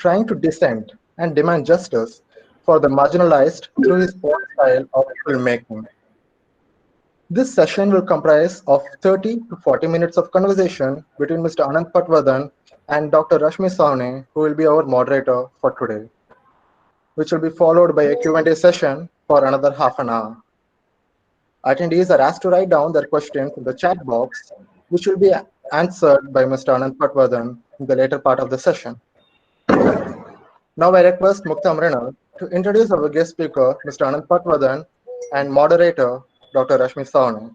trying to dissent and demand justice for the marginalized through his own style of filmmaking. This session will comprise of 30 to 40 minutes of conversation between Mr. Anand Patwardhan and Dr. Rashmi Sawhney, who will be our moderator for today, which will be followed by a Q&A session for another half an hour. Attendees are asked to write down their questions in the chat box, which will be answered by Mr. Anand Patwardhan in the later part of the session. Now I request Mukta Mrinal to introduce our guest speaker, Mr. Anand Patwardhan, and moderator, Dr. Rashmi Sawhney.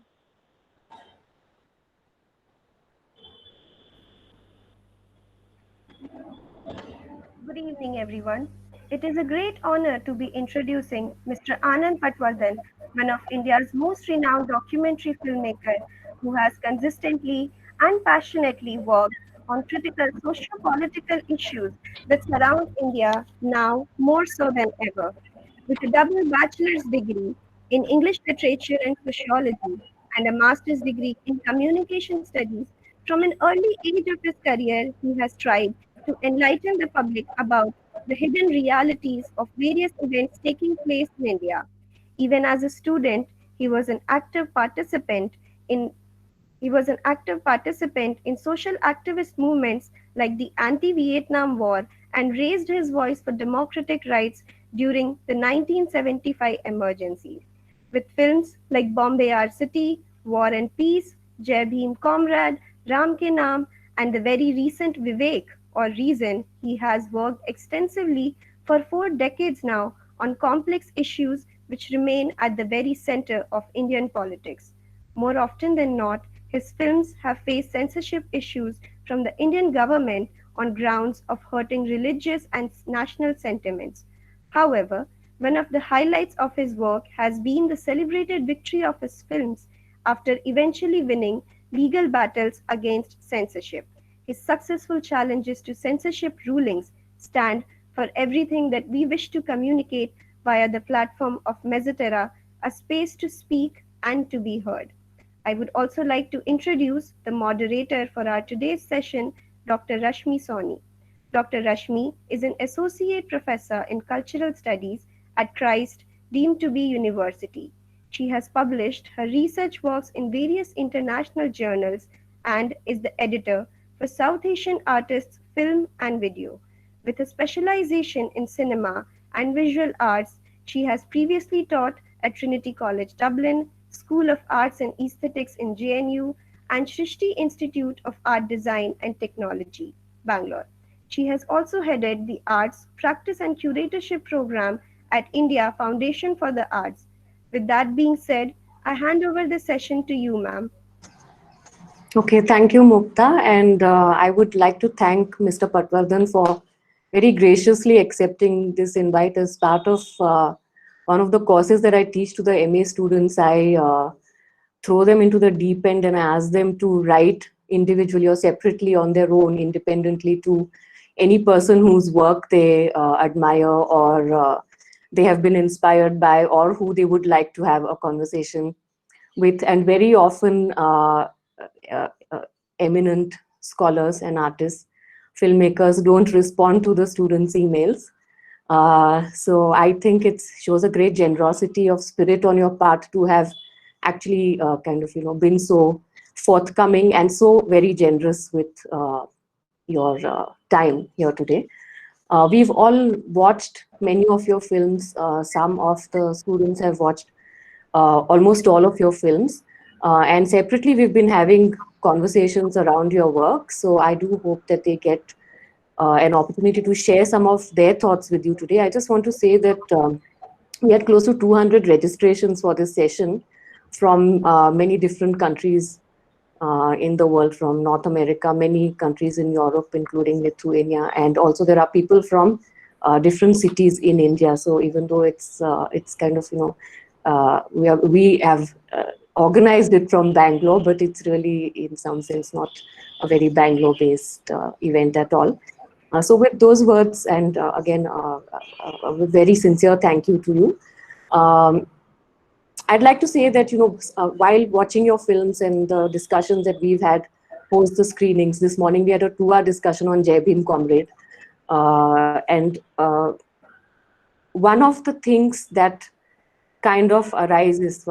Good evening, everyone. It is a great honor to be introducing Mr. Anand Patwardhan, one of India's most renowned documentary filmmaker who has consistently and passionately worked on critical socio-political issues that surround India now more so than ever. With a double bachelor's degree in English literature and sociology and a master's degree in communication studies, from an early age of his career, he has tried to enlighten the public about the hidden realities of various events taking place in India. Even as a student, he was an active participant in he was an active participant in social activist movements like the anti-Vietnam War and raised his voice for democratic rights during the 1975 emergency. With films like Bombay Our City, War and Peace, Jai Bhim Comrade, Ram Ke Naam, and the very recent Vivek or Reason, he has worked extensively for 4 decades now on complex issues which remain at the very center of Indian politics. More often than not, his films have faced censorship issues from the Indian government on grounds of hurting religious and national sentiments. However, one of the highlights of his work has been the celebrated victory of his films after eventually winning legal battles against censorship. His successful challenges to censorship rulings stand for everything that we wish to communicate via the platform of Mezzaterra, a space to speak and to be heard. I would also like to introduce the moderator for our today's session, Dr. Rashmi Soni. Dr. Rashmi is an associate professor in cultural studies at Christ deemed to be University. She has published her research works in various international journals and is the editor for South Asian Artists Film and Video. With a specialization in cinema and visual arts, she has previously taught at Trinity College Dublin, School of Arts and Aesthetics in JNU, and Shrishti Institute of Art Design and Technology, Bangalore. She has also headed the Arts Practice and Curatorship Program at India Foundation for the Arts. With that being said, I hand over the session to you, ma'am. Okay, thank you, Mukta. And I would like to thank Mr. Patwardhan for very graciously accepting this invite as part of one of the courses that I teach to the MA students. I throw them into the deep end and I ask them to write individually or separately on their own, independently, to any person whose work they admire or they have been inspired by, or who they would like to have a conversation with. And very often eminent scholars and artists, filmmakers don't respond to the students' emails. So I think it shows a great generosity of spirit on your part to have actually been so forthcoming and so very generous with your time here today. We've all watched many of your films. Some of the students have watched almost all of your films. And separately, we've been having conversations around your work. So I do hope that they get an opportunity to share some of their thoughts with you today. I just want to say that we had close to 200 registrations for this session from many different countries in the world, from North America, many countries in Europe, including Lithuania, and also there are people from different cities in India. So even though it's kind of, we have organized it from Bangalore, but it's really in some sense not a very Bangalore-based event at all. So with those words, and again, a very sincere thank you to you. I'd like to say that, while watching your films and the discussions that we've had post the screenings, this morning we had a 2-hour discussion on Jai Bhim Comrade. And one of the things that kind of arises,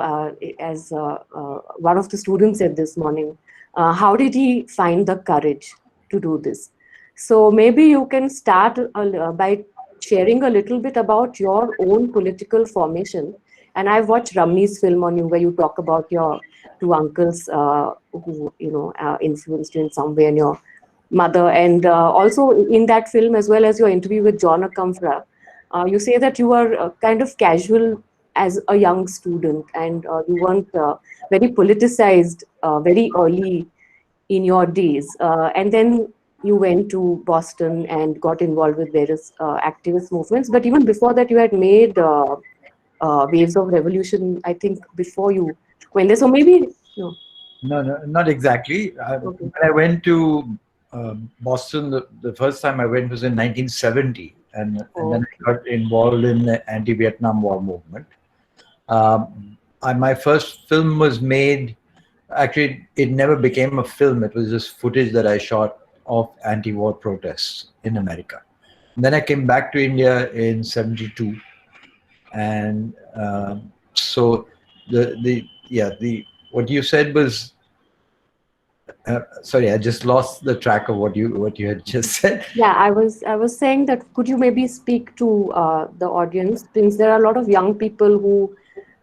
as one of the students said this morning, how did he find the courage to do this? So maybe you can start by sharing a little bit about your own political formation. And I've watched Ramni's film on you, where you talk about your two uncles who, influenced you in some way, and your mother. And also in that film, as well as your interview with John Akamfra, you say that you were kind of casual as a young student, and you weren't very politicized very early in your days. And then you went to Boston and got involved with various activist movements. But even before that, you had made Waves of Revolution, I think, before you went there. So maybe, no. No, no, not exactly. Okay. When I went to Boston, the first time I went was in 1970, and then I got involved in the anti-Vietnam War movement. My first film was made, actually, it never became a film. It was just footage that I shot of anti-war protests in America. And then I came back to India in 72. And so what you said was, sorry, I just lost the track of what you had just said. Yeah, I was saying that could you maybe speak to the audience, since there are a lot of young people who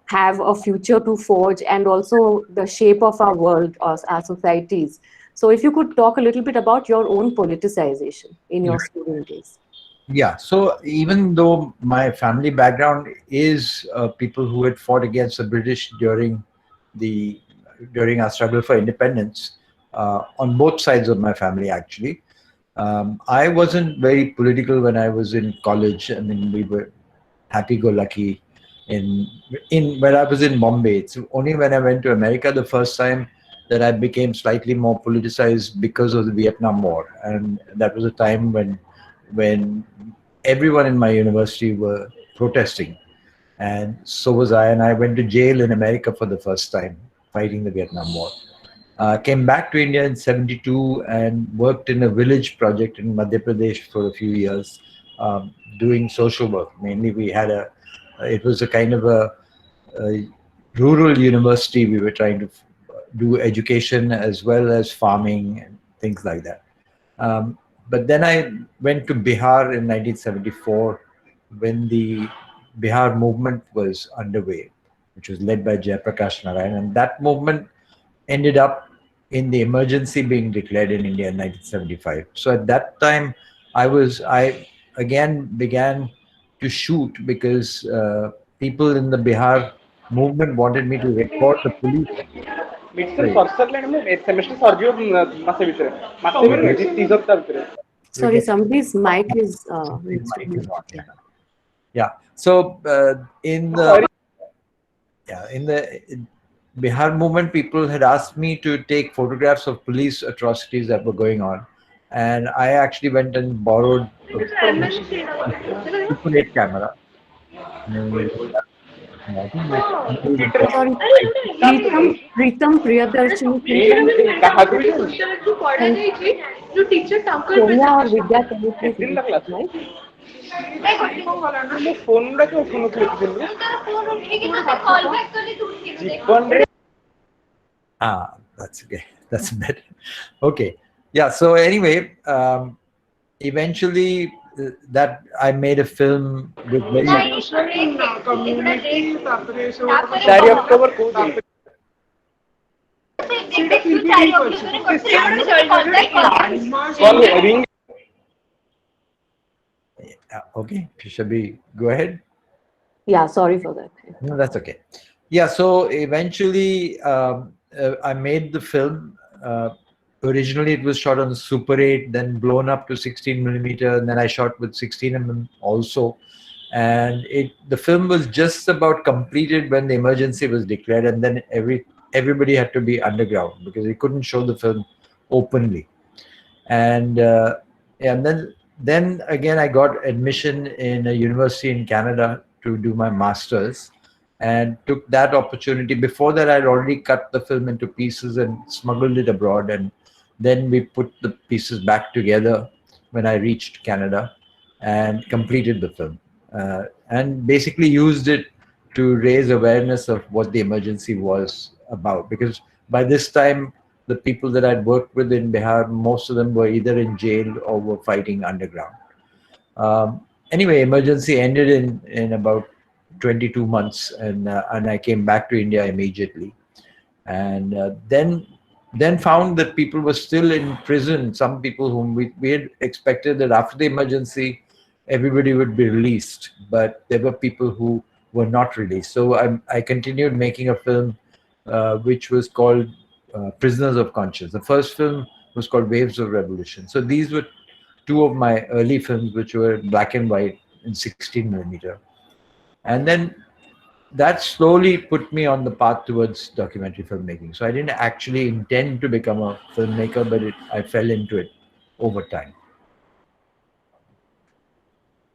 have a future to forge, and also the shape of our world or our societies. So if you could talk a little bit about your own politicization in your student days. Yeah, so even though my family background is people who had fought against the British during our struggle for independence, on both sides of my family, actually, I wasn't very political when I was in college. I mean, we were happy-go-lucky when I was in Bombay. It's only when I went to America the first time that I became slightly more politicized because of the Vietnam War, and that was a time when everyone in my university were protesting, and so was I. And I went to jail in America for the first time fighting the Vietnam War. Came back to India in 72 and worked in a village project in Madhya Pradesh for a few years, doing social work. Mainly, it was a kind of a rural university. We were trying to do education as well as farming and things like that. But then I went to Bihar in 1974 when the Bihar movement was underway, which was led by Jayaprakash Narayan. And that movement ended up in the emergency being declared in India in 1975. So at that time, I again began to shoot because people in the Bihar movement wanted me to record the police. Sorry, somebody's mic is Yeah. So in the Bihar movement, people had asked me to take photographs of police atrocities that were going on, and I actually went and borrowed a Super 8 camera. I think Pritam Priyadarshini. Sonia or Vidya, can you please repeat, right? That's okay. That's better. Okay. Yeah. So anyway, eventually that I made a film with very okay. Shabi, go ahead. Yeah, sorry for that. No, that's okay. Yeah, so eventually I made the film. Originally it was shot on Super 8, then blown up to 16 millimeter, and then I shot with 16 mm also. And the film was just about completed when the emergency was declared, and then everybody had to be underground because they couldn't show the film openly. And then again I got admission in a university in Canada to do my master's, and took that opportunity. Before that, I'd already cut the film into pieces and smuggled it abroad, and then we put the pieces back together when I reached Canada. and completed the film, and basically used it to raise awareness of what the emergency was about. Because by this time, the people that I'd worked with in Bihar, most of them were either in jail or were fighting underground. Anyway, emergency ended in about 22 months, and I came back to India immediately, and then found that people were still in prison. Some people whom we had expected that after the emergency everybody would be released, but there were people who were not released. So I continued making a film which was called Prisoners of Conscience. The first film was called Waves of Revolution. So these were two of my early films, which were black and white in 16 millimeter. And then that slowly put me on the path towards documentary filmmaking. So I didn't actually intend to become a filmmaker, but I fell into it over time.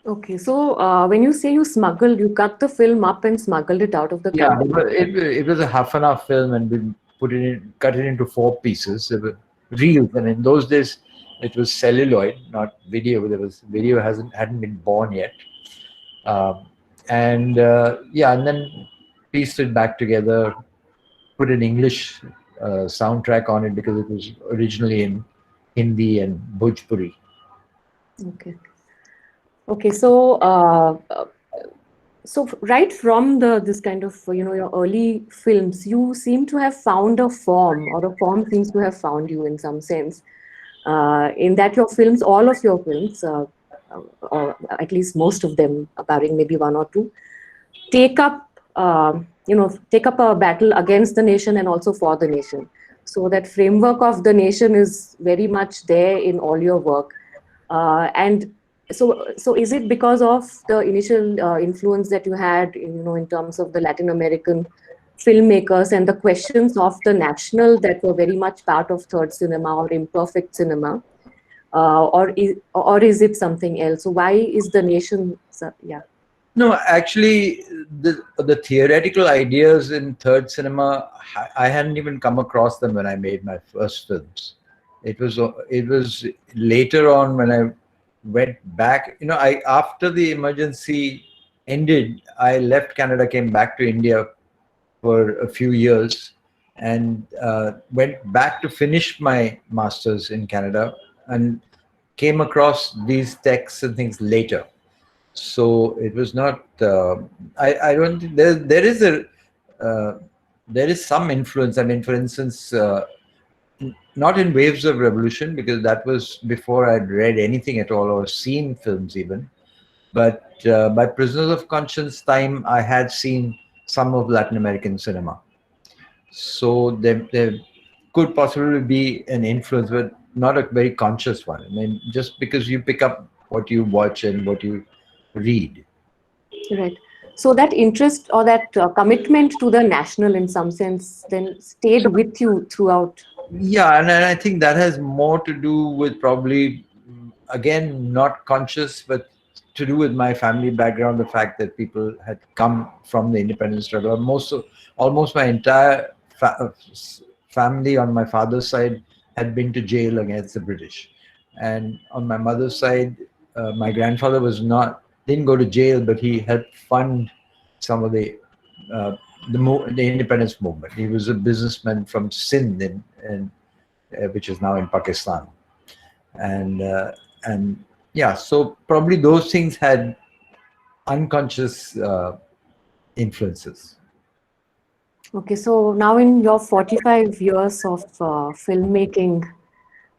Okay, so when you say you smuggled, you cut the film up and smuggled it out of the Yeah, country. it was a half an hour film, and we cut it into 4 pieces. There were reels, and in those days it was celluloid, not video. Video hadn't been born yet, and yeah, and then pieced it back together, put an English soundtrack on it because it was originally in Hindi and Bhojpuri. Okay. Okay, so so right from this kind of your early films, you seem to have found a form, or a form seems to have found you in some sense. In that your films, all of your films, or at least most of them, barring maybe one or two, take up take up a battle against the nation and also for the nation. So that framework of the nation is very much there in all your work, and so is it because of the initial influence that you had in terms of the Latin American filmmakers and the questions of the national that were very much part of third cinema or imperfect cinema, or is it something else? So why is the nation? Yeah. No, actually, the theoretical ideas in third cinema, I hadn't even come across them when I made my first films. It was later on when I went back. I after the emergency ended, I left Canada, came back to India for a few years, and went back to finish my masters in Canada, and came across these texts and things later. So it was not. I don't think there is some influence. I mean, for instance, not in Waves of Revolution, because that was before I'd read anything at all or seen films even. But by Prisoners of Conscience time, I had seen some of Latin American cinema. So there could possibly be an influence, but not a very conscious one. I mean, just because you pick up what you watch and what you read. Right. So that interest or that commitment to the national, in some sense, then stayed with you throughout. Yeah, and I think that has more to do with probably, again, not conscious, but to do with my family background, the fact that people had come from the independence struggle. Almost my entire family on my father's side had been to jail against the British. And on my mother's side, my grandfather didn't go to jail, but he helped fund some of the independence movement. He was a businessman from Sindh, which is now in Pakistan, and yeah, so probably those things had unconscious influences. Okay, so now in your 45 years of filmmaking,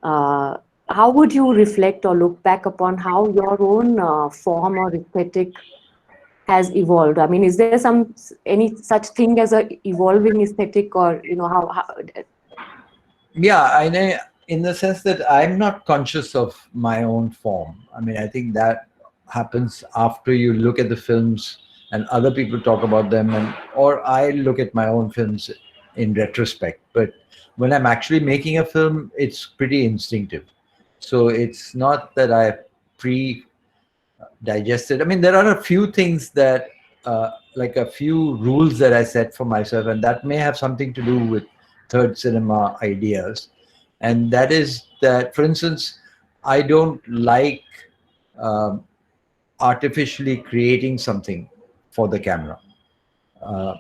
how would you reflect or look back upon how your own form or aesthetic has evolved? I mean, is there any such thing as a evolving aesthetic, or how? Yeah, I know, in the sense that I'm not conscious of my own form. I mean, I think that happens after you look at the films and other people talk about them, or I look at my own films in retrospect. But when I'm actually making a film, it's pretty instinctive. So it's not that I digested. I mean, there are a few things that, like a few rules that I set for myself, and that may have something to do with third cinema ideas. And that is that, for instance, I don't like artificially creating something for the camera. Uh,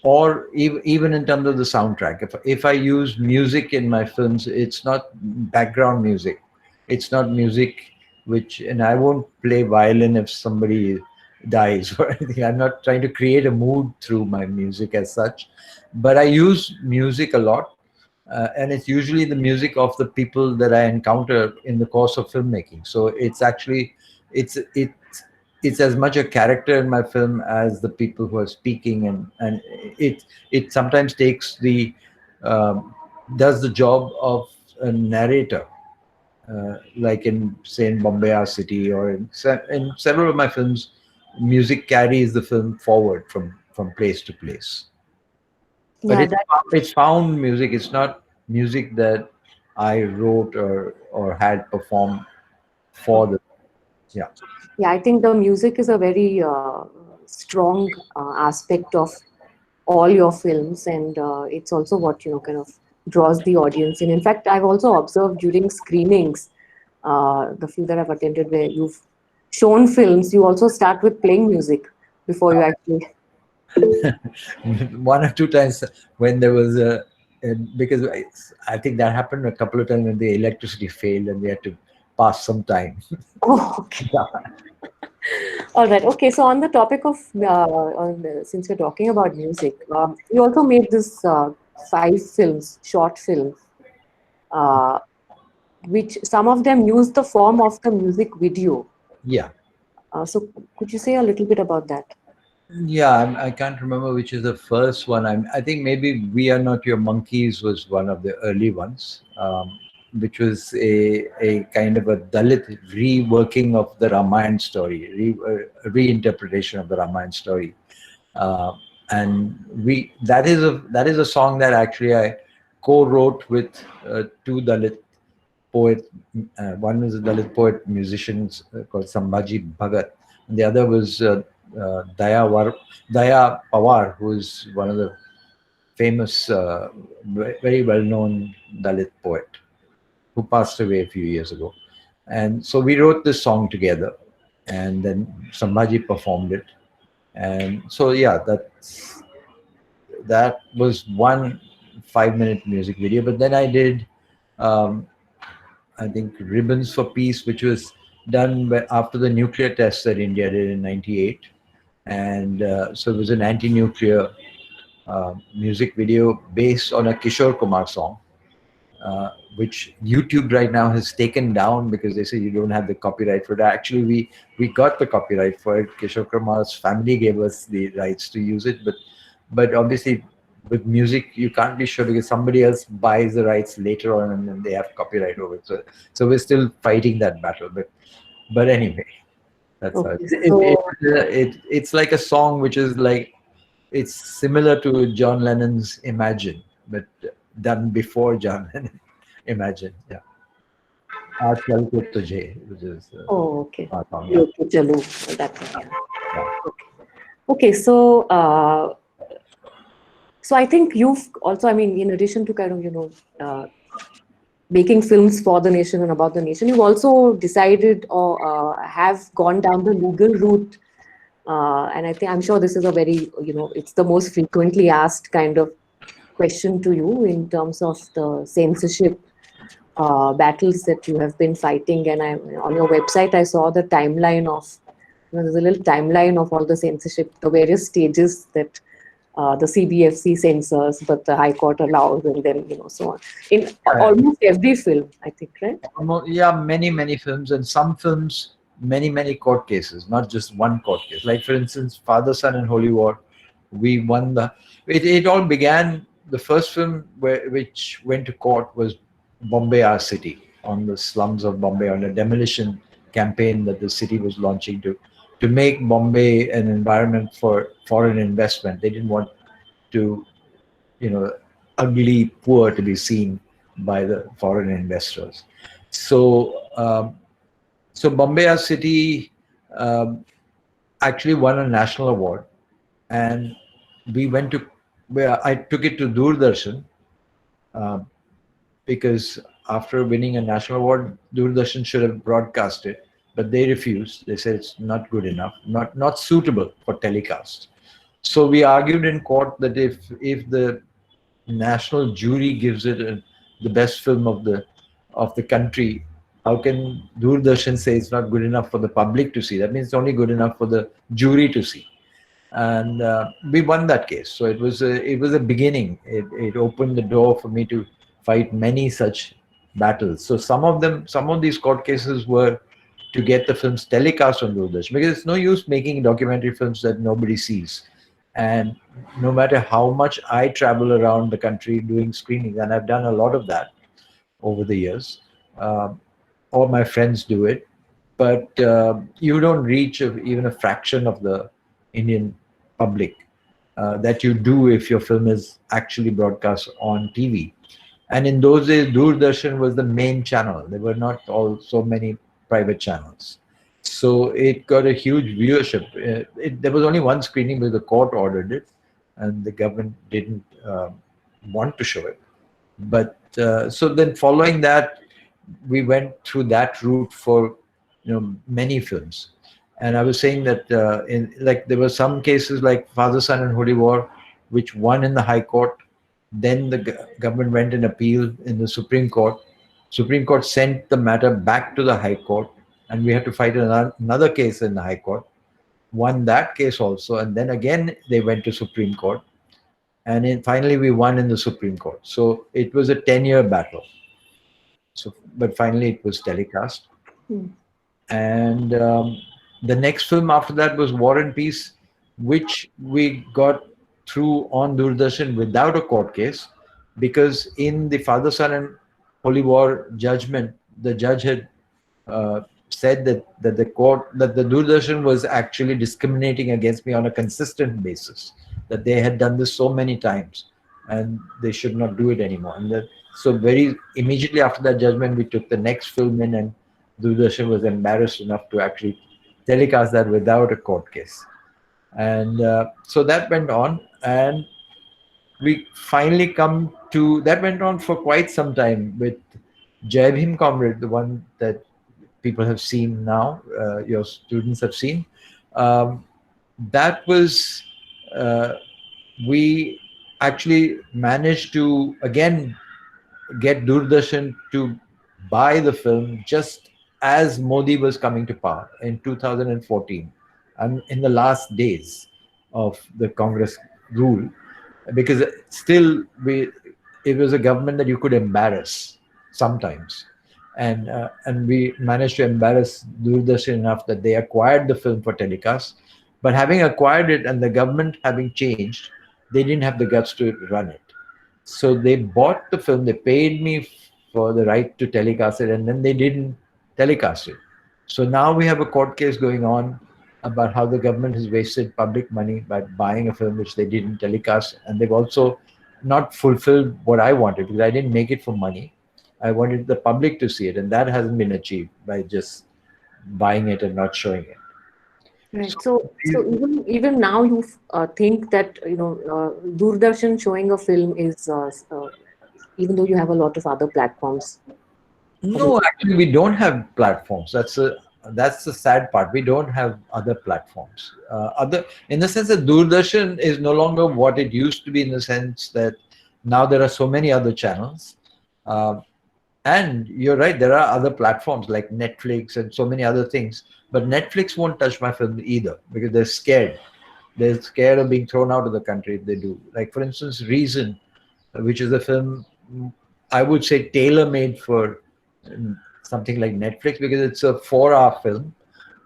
or even in terms of the soundtrack, if I use music in my films, it's not background music, it's not music which, and I won't play violin if somebody dies or anything. I'm not trying to create a mood through my music as such, but I use music a lot, and it's usually the music of the people that I encounter in the course of filmmaking. So it's actually, it's as much a character in my film as the people who are speaking, and it sometimes takes the um, does the job of a narrator, like in, say, in Bombay Our City, or in several of my films, music carries the film forward from place to place. But Yeah, that it's found music. It's not music that I wrote or had performed for the, yeah. yeah, I think the music is a very strong aspect of all your films, and it's also what kind of draws the audience in. In fact, I've also observed during screenings, the few that I've attended where you've shown films, you also start with playing music before you actually. One or two times when there was because I think that happened a couple of times when the electricity failed and we had to pass some time. Oh, okay. All right. Okay. So on the topic of since we're talking about music, you also made this 5 films, short films, uh, which some of them use the form of the music video. Yeah. So could you say a little bit about that? Yeah, I can't remember which is the first one. I think maybe We Are Not Your Monkeys was one of the early ones, which was a kind of a Dalit reworking of the Ramayana story, reinterpretation of the Ramayana story. Uh, and that is a song that actually I co-wrote with two Dalit poet. One is a Dalit poet musician called Sambhaji Bhagat, and the other was Daya Pawar, who is one of the famous, very well-known Dalit poet who passed away a few years ago. And so we wrote this song together, and then Sambhaji performed it. And so yeah, that was one 5-minute music video. But then I did, um, I think, Ribbons for Peace, which was done after the nuclear tests that India did in '98. And so it was an anti-nuclear music video based on a Kishore Kumar song, which YouTube right now has taken down because they say you don't have the copyright for it. Actually, we got the copyright for it. Kishore Kumar's family gave us the rights to use it, but obviously with music you can't be sure because somebody else buys the rights later on and then they have copyright over it. So we're still fighting that battle. But anyway, that's how Okay. So it's like a song which is like, it's similar to John Lennon's Imagine, but done before John Lennon Imagine. Yeah. Aaj Kal Ke Tujhe, which is oh, okay. our song. Yeah. Okay, Chalo. That one, yeah. Yeah. Okay. Okay. So I think you've also, I mean, in addition to kind of making films for the nation and about the nation, you've also decided or have gone down the legal route. And I think I'm sure this is a very, it's the most frequently asked kind of question to you in terms of the censorship battles that you have been fighting. And on your website, I saw the timeline of, there's a little timeline of all the censorship, the various stages that the CBFC censors, but the High Court allows, and then, so on. In almost every film, I think, right? Yeah, many films, and some films, many court cases, not just one court case. Like, for instance, Father, Son, and Holy War, we won the. It all began. The first film which went to court was Bombay Our City, on the slums of Bombay, on a demolition campaign that the city was launching to make Bombay an environment for foreign investment. They didn't want to, ugly poor to be seen by the foreign investors. So Bombay Our City actually won a national award, and we went to where I took it to Doordarshan, because after winning a national award, Doordarshan should have broadcast it. but they refused. They said it's not good enough, not suitable for telecast. So we argued in court that if the national jury gives it the best film of the country, how can Doordarshan say it's not good enough for the public to see? That means it's only good enough for the jury to see. And we won that case. So it was a beginning. It opened the door for me to fight many such battles. So some of these court cases were to get the films telecast on Doordarshan, because it's no use making documentary films that nobody sees. And no matter how much I travel around the country doing screenings, and I've done a lot of that over the years, uh, all my friends do it, but you don't reach even a fraction of the Indian public that you do if your film is actually broadcast on TV. And in those days, Doordarshan was the main channel. There were not all so many private channels. So it got a huge viewership. There was only one screening because the court ordered it, and the government didn't want to show it. But so then, following that, we went through that route for many films. And I was saying that there were some cases like Father, Son, and Holy War, which won in the High Court. Then the government went and appealed in the Supreme Court. Supreme Court sent the matter back to the High Court, and we had to fight another case in the High Court. Won that case also, and then again they went to Supreme Court, and finally we won in the Supreme Court. So it was a 10-year battle. So, but finally it was telecast. And the next film after that was War and Peace, which we got through on Doordarshan without a court case, because in the Father, Son, and Holy War judgment, the judge had said that the Doordarshan was actually discriminating against me on a consistent basis, that they had done this so many times and they should not do it anymore. And so very immediately after that judgment, we took the next film in, and Doordarshan was embarrassed enough to actually telecast that without a court case. And so that went on, and we finally come to, that went on for quite some time with Jai Bhim Comrade, the one that people have seen now, your students have seen. That was, we actually managed to again get Doordarshan to buy the film just as Modi was coming to power in 2014, and in the last days of the Congress rule, because still it was a government that you could embarrass sometimes. And we managed to embarrass Doordarshan enough that they acquired the film for telecast. But having acquired it and the government having changed, they didn't have the guts to run it. So they bought the film, they paid me for the right to telecast it, and then they didn't telecast it. So now we have a court case going on about how the government has wasted public money by buying a film which they didn't telecast. And they've also not fulfilled what I wanted, because I didn't make it for money. I wanted the public to see it, and that hasn't been achieved by just buying it and not showing it. Right. So even now you think that Doordarshan showing a film is even though you have a lot of other platforms. No, actually, we don't have platforms. That's the sad part. We don't have other platforms. In the sense that Doordarshan is no longer what it used to be, in the sense that now there are so many other channels. And you're right, there are other platforms like Netflix and so many other things. But Netflix won't touch my film either, because they're scared. They're scared of being thrown out of the country if they do. Like, for instance, Reason, which is a film, I would say, tailor-made for something like Netflix, because it's a 4-hour film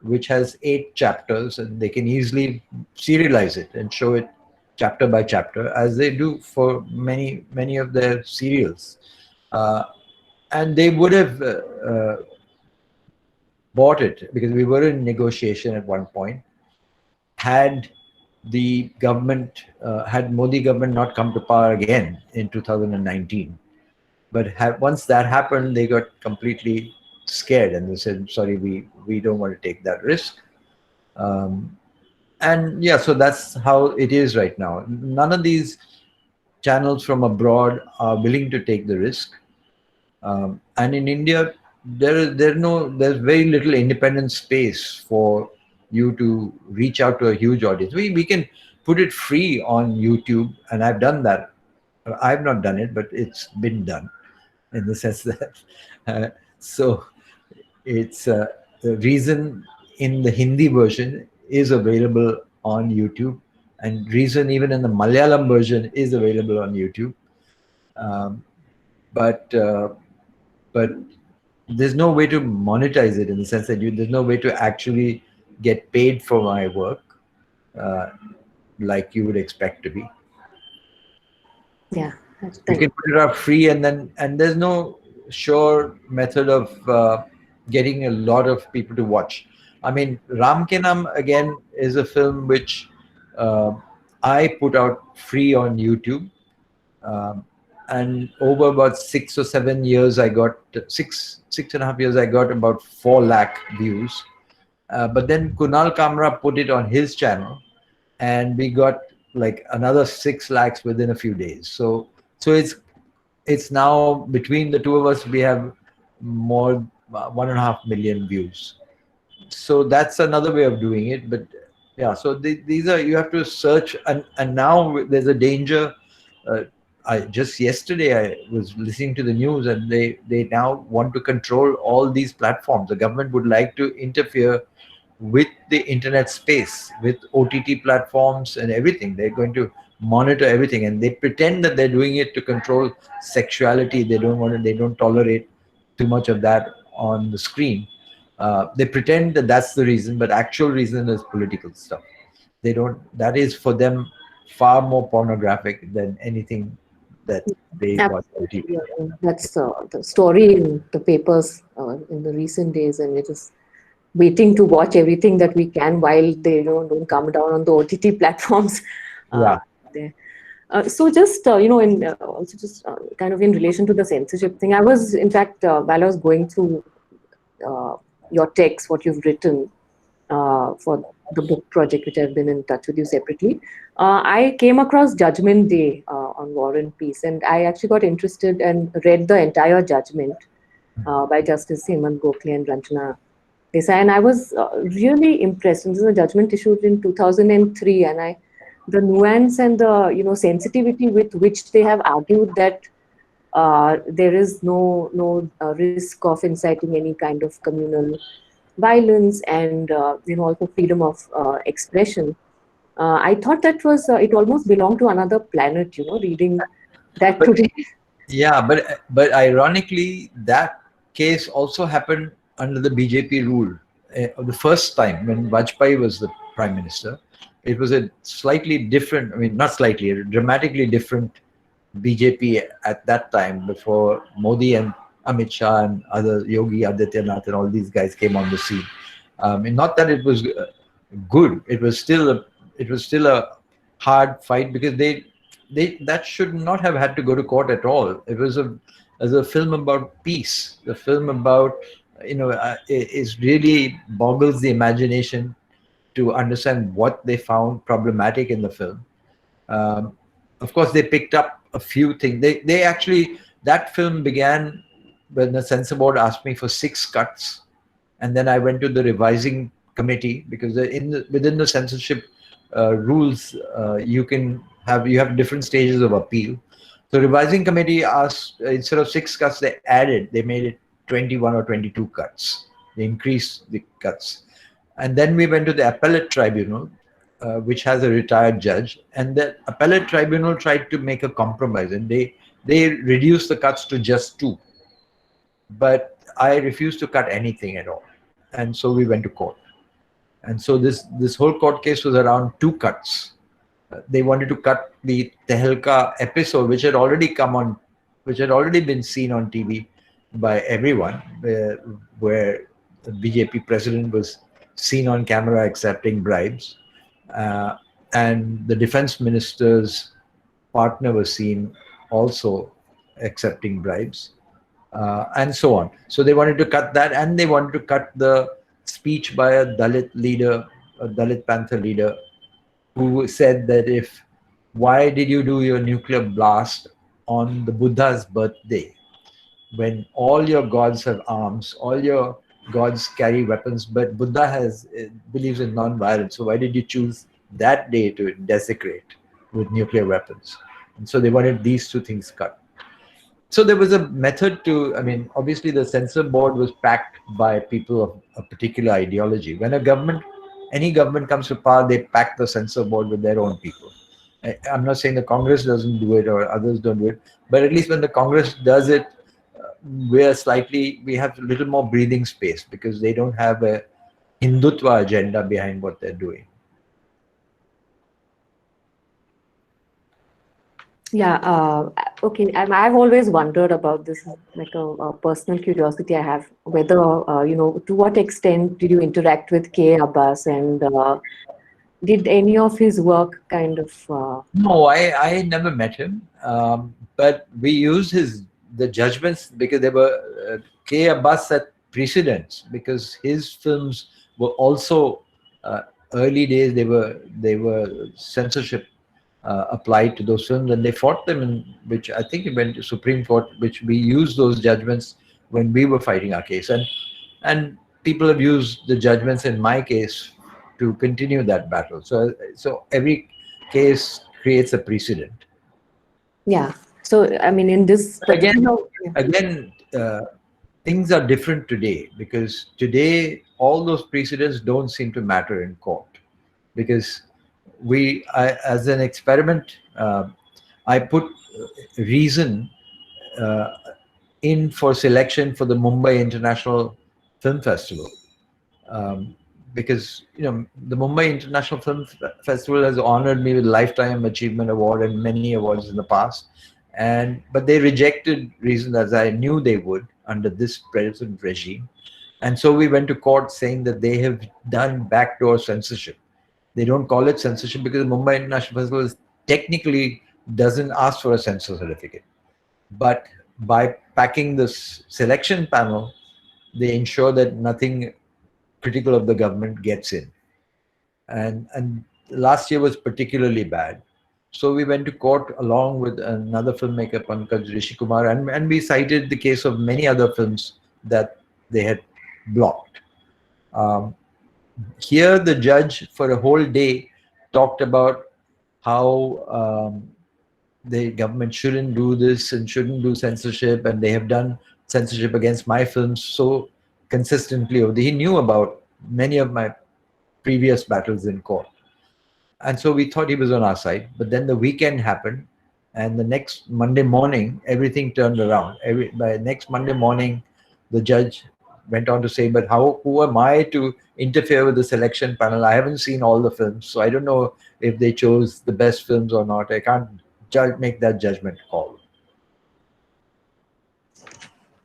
which has 8 chapters, and they can easily serialize it and show it chapter by chapter, as they do for many of their serials. And they would have bought it, because we were in negotiation at one point. Had the government, had Modi government not come to power again in 2019, but once that happened, they got completely scared, and they said, sorry, we don't want to take that risk. And yeah, so that's how it is right now. None of these channels from abroad are willing to take the risk. And in India, there's very little independent space for you to reach out to a huge audience. We can put it free on YouTube, and I've done that. I've not done it, but it's been done in the sense that uh, so it's the reason in the Hindi version is available on YouTube, and reason even in the Malayalam version is available on YouTube. Um, but uh, but there's no way to monetize it in the sense that there's no way to actually get paid for my work uh, like you would expect to be. Yeah, that's You can put it out free, and there's no sure method of getting a lot of people to watch. I mean, Ram Ke Naam again is a film which uh, I put out free on YouTube. Um, and over about 6 or 7 years, I got 6.5 years, I got about 4 lakh views. But then Kunal Kamra put it on his channel, and we got like another 6 lakhs within a few days. So it's now between the two of us, we have more 1.5 million views. So that's another way of doing it. But yeah, so these are, you have to search, and now there's a danger. I just yesterday I was listening to the news, and they now want to control all these platforms. The government would like to interfere with the internet space, with OTT platforms and everything. They're going to monitor everything, and they pretend that they're doing it to control sexuality. They don't tolerate too much of that on the screen. They pretend that that's the reason, but actual reason is political stuff. They don't. That is for them far more pornographic than anything that they watch on TV. absolutely. That's the story in the papers in the recent days, and we're just waiting to watch everything that we can while they don't come down on the OTT platforms. Yeah. There. So just in also just kind of in relation to the censorship thing, I was in fact while I was going through uh, your text, what you've written for the book project, which I've been in touch with you separately, I came across Judgment Day on War and Peace, and I actually got interested and read the entire judgment by Justice Hemant Gokhale and Ranjana Desai, and I was really impressed. And this is a judgment issued in 2003, and the nuance and the sensitivity with which they have argued that there is no risk of inciting any kind of communal violence, and also freedom of expression. I thought that was it almost belonged to another planet. Reading that But today. yeah, but ironically, that case also happened under the BJP rule. The first time when Vajpayee was the prime minister, it was a slightly different. I mean, not slightly, a dramatically different BJP at that time, before Modi and Amit Shah and other Yogi Adityanath and all these guys came on the scene. And not that it was good. It was still a hard fight, because they that should not have had to go to court at all. It was as a film about peace. The film about is really boggles the imagination to understand what they found problematic in the film. Um, of course, they picked up a few things. They actually, that film began when the censor board asked me for 6 cuts, and then I went to the revising committee, because within the censorship rules, you have different stages of appeal. So revising committee asked, instead of 6 cuts, they made it 21 or 22 cuts. They increased the cuts, and then we went to the appellate tribunal, which has a retired judge, and the appellate tribunal tried to make a compromise, and they reduced the cuts to just 2. But I refused to cut anything at all, and so we went to court. And so this whole court case was around 2 cuts. They wanted to cut the Tehelka episode, which had already been seen on TV by everyone, where the BJP president was seen on camera accepting bribes, and the defense minister's partner was seen also accepting bribes, and so on. So they wanted to cut that, and they wanted to cut the speech by a Dalit leader, a Dalit Panther leader, who said that why did you do your nuclear blast on the Buddha's birthday? when all your gods have arms, all your gods carry weapons, but Buddha believes in non-violence. So why did you choose that day to desecrate with nuclear weapons? And so they wanted these two things cut. So there was a method to, I mean, obviously the censor board was packed by people of a particular ideology. When any government comes to power, they pack the censor board with their own people. I'm not saying the Congress doesn't do it or others don't do it, but at least when the Congress does it, we have a little more breathing space because they don't have a Hindutva agenda behind what they're doing. Yeah, okay. I've always wondered about this, like a personal curiosity I have, whether, to what extent did you interact with K. Abbas, and did any of his work kind of... No, I never met him, but we used the judgments because they were, K. Abbas set precedents because his films were also, early days, they were censorship applied to those films, and they fought them, which I think it went to Supreme Court, which we used those judgments when we were fighting our case, and people have used the judgments in my case to continue that battle. So every case creates a precedent. Yeah. So I mean, in this again, things are different today because today all those precedents don't seem to matter in court because as an experiment, I put reason in for selection for the Mumbai International Film Festival. Because the Mumbai International Film Festival has honored me with Lifetime Achievement Award and many awards in the past, but they rejected reason, as I knew they would under this present regime, and so we went to court saying that they have done backdoor censorship. They don't call it censorship because the Mumbai International Festival technically doesn't ask for a censor certificate. But by packing this selection panel, they ensure that nothing critical of the government gets in. And last year was particularly bad. So we went to court along with another filmmaker, Pankaj Rishi Kumar, and we cited the case of many other films that they had blocked. Here, the judge for a whole day talked about how the government shouldn't do this and shouldn't do censorship, and they have done censorship against my films so consistently. He knew about many of my previous battles in court. And so we thought he was on our side. But then the weekend happened, and the next Monday morning, everything turned around. By next Monday morning, the judge went on to say, but who am I to interfere with the selection panel? I haven't seen all the films, so I don't know if they chose the best films or not. I can't make that judgment call.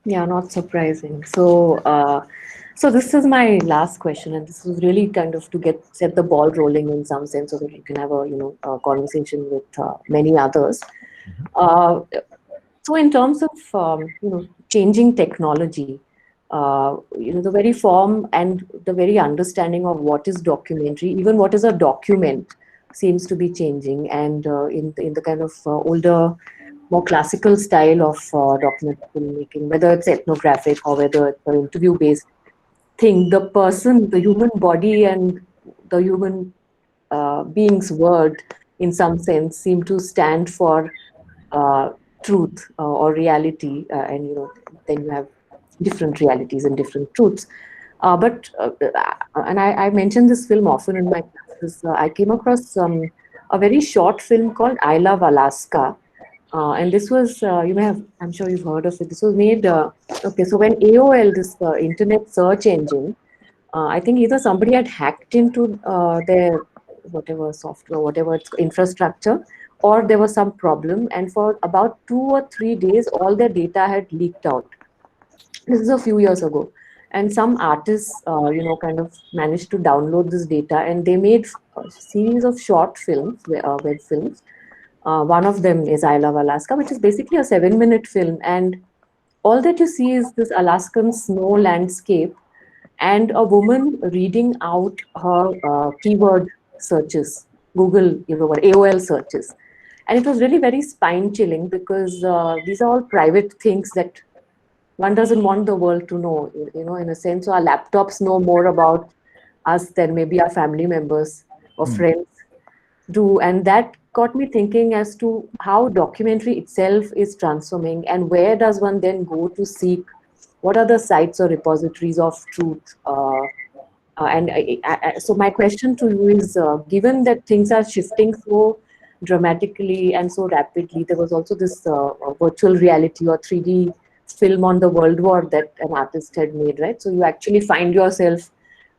Yeah, not surprising. So, so this is my last question, and this was really kind of to set the ball rolling in some sense, so that you can have a conversation with many others. So, in terms of changing technology, the very form and the very understanding of what is documentary, even what is a document, seems to be changing, and in the kind of older, more classical style of documentary filmmaking, whether it's ethnographic or whether it's an interview-based thing, the human body and the human being's word, in some sense, seem to stand for truth or reality, and then you have different realities and different truths. But I mention this film often in my classes. I came across a very short film called I Love Alaska. And this was, I'm sure you've heard of it. This was made, okay, so when AOL, this internet search engine, I think either somebody had hacked into their whatever software, whatever its infrastructure, or there was some problem. And for about 2 or 3 days, all their data had leaked out. This is a few years ago. And some artists, kind of managed to download this data, and they made a series of short films, web films. One of them is I Love Alaska, which is basically a 7-minute film. And all that you see is this Alaskan snow landscape and a woman reading out her keyword searches, Google, AOL searches. And it was really very spine chilling because these are all private things that one doesn't want the world to know, in a sense. So our laptops know more about us than maybe our family members or Hmm. friends do. And that got me thinking as to how documentary itself is transforming, and where does one then go to seek what are the sites or repositories of truth. So my question to you is, given that things are shifting so dramatically and so rapidly, there was also this virtual reality or 3D film on the World War that an artist had made, right? So you actually find yourself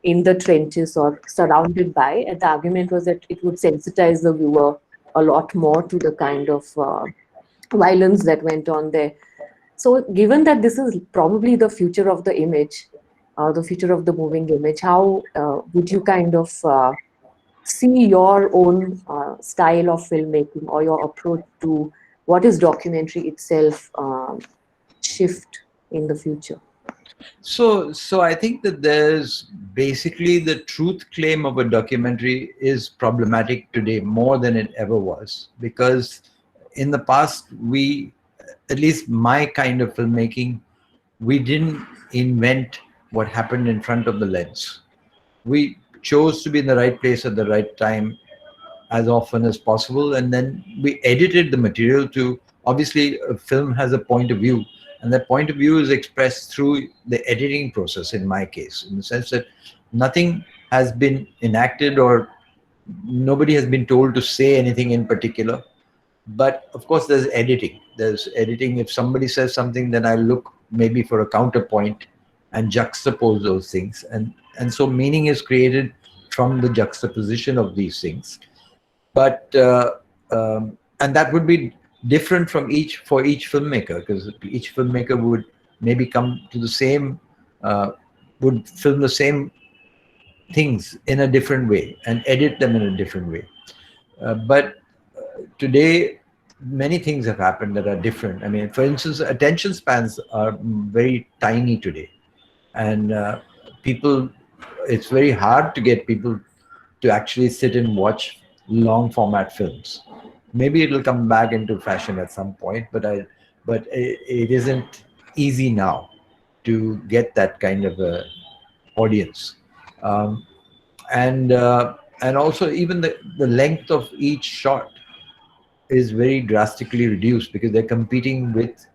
in the trenches or surrounded by, and the argument was that it would sensitize the viewer a lot more to the kind of violence that went on there. So, given that this is probably the future of the image, the future of the moving image, how would you kind of see your own style of filmmaking or your approach to what is documentary itself shift in the future? So I think that there's basically the truth claim of a documentary is problematic today more than it ever was, because in the past, at least my kind of filmmaking, we didn't invent what happened in front of the lens. We chose to be in the right place at the right time as often as possible, and then we edited the material to, obviously a film has a point of view, and that point of view is expressed through the editing process in my case, in the sense that nothing has been enacted or nobody has been told to say anything in particular. But of course there's editing. If somebody says something, then I look maybe for a counterpoint and juxtapose those things, and so meaning is created from the juxtaposition of these things. But and that would be different for each filmmaker, because each filmmaker would maybe come to the same would film the same things in a different way and edit them in a different way. But today many things have happened that are different. I mean, for instance, attention spans are very tiny today, and people it's very hard to get people to actually sit and watch long format films. Maybe it'll come back into fashion at some point, but it isn't easy now to get that kind of a audience. um, and also even the length of each shot is very drastically reduced, because they're competing with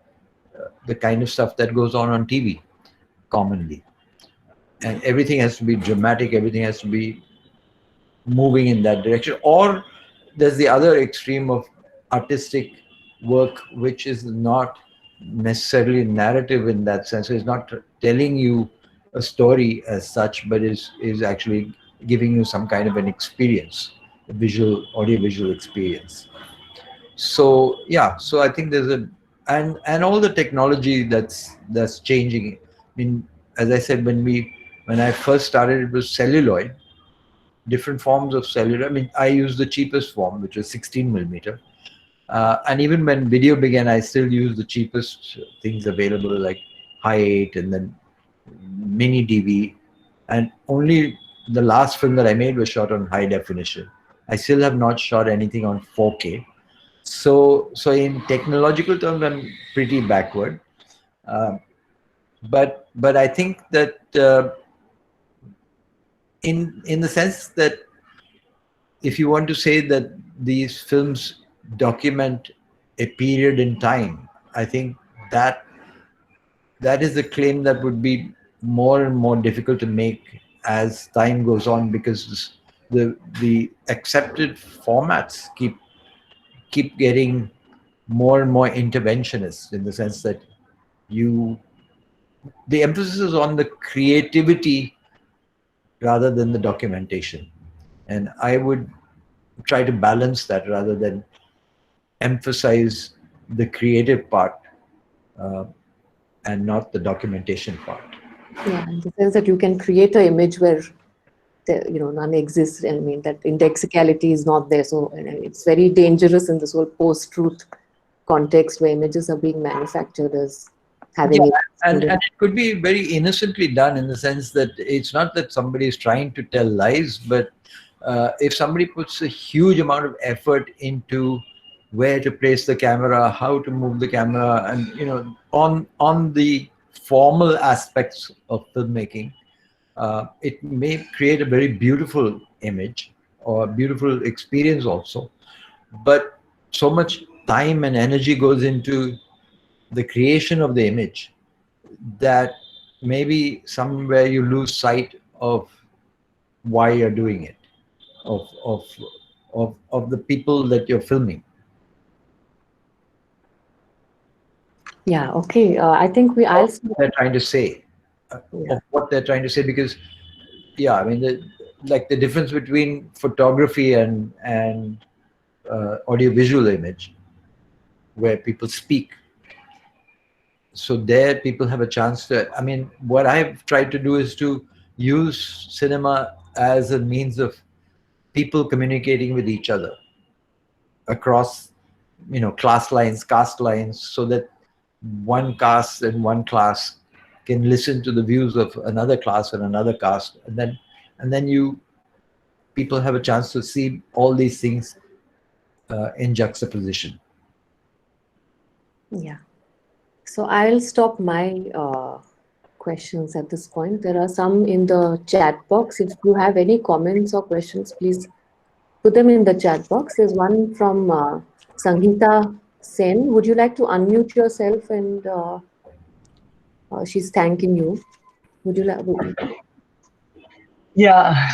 the kind of stuff that goes on TV commonly, and everything has to be dramatic, everything has to be moving in that direction. Or there's the other extreme of artistic work, which is not necessarily narrative in that sense. It's not telling you a story as such, but is actually giving you some kind of an experience, a visual, audiovisual experience. So yeah, so I think there's a and all the technology that's changing. I mean, as I said, when I first started, it was celluloid, different forms of cellular. I mean, I used the cheapest form, which was 16 millimeter. And even when video began, I still used the cheapest things available, like high 8 and then mini DV. And only the last film that I made was shot on high definition. I still have not shot anything on 4K. So in technological terms, I'm pretty backward. Uh, but I think that in the sense that if you want to say that these films document a period in time, I think that that is a claim that would be more and more difficult to make as time goes on, because the accepted formats keep getting more and more interventionist, in the sense that you the emphasis is on the creativity rather than the documentation, and I would try to balance that rather than emphasize the creative part uh, and not the documentation part. Yeah, in the sense that you can create an image where none exists. I mean, that indexicality is not there. So it's very dangerous in this whole post-truth context where images are being manufactured as having. Yeah, and it could be very innocently done, in the sense that it's not that somebody is trying to tell lies, but if somebody puts a huge amount of effort into where to place the camera, how to move the camera, and on the formal aspects of filmmaking, it may create a very beautiful image or a beautiful experience also, but so much time and energy goes into the creation of the image that maybe somewhere you lose sight of why you're doing it, of the people that you're filming. Yeah, okay. I think I'll They're trying to say, yeah. of what they're trying to say, because yeah, I mean, like the difference between photography and audiovisual image, where people speak. So there, people have a chance to. I mean, what I've tried to do is to use cinema as a means of people communicating with each other across, class lines, caste lines, so that one caste and one class can listen to the views of another class and another caste, and then people have a chance to see all these things in juxtaposition. Yeah. So I'll stop my questions at this point. There are some in the chat box. If you have any comments or questions, please put them in the chat box. There's one from Sangeeta Sen. Would you like to unmute yourself? And she's thanking you. Would you like? Yeah,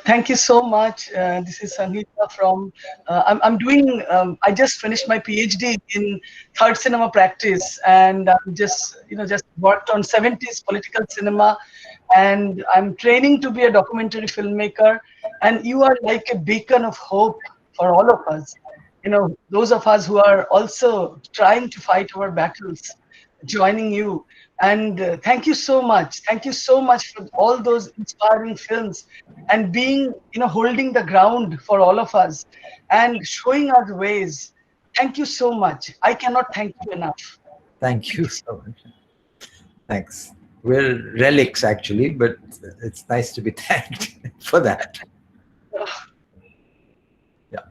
thank you so much. This is Sangeeta from. I'm doing. I just finished my PhD in third cinema practice, and I'm just worked on 70s political cinema, and I'm training to be a documentary filmmaker. And you are like a beacon of hope for all of us. Those of us who are also trying to fight our battles, joining you. And thank you so much. Thank you so much for all those inspiring films and being, holding the ground for all of us and showing us ways. Thank you so much. I cannot thank you enough. Thank you so much. Thanks. We're relics actually, but it's nice to be thanked for that. Yeah.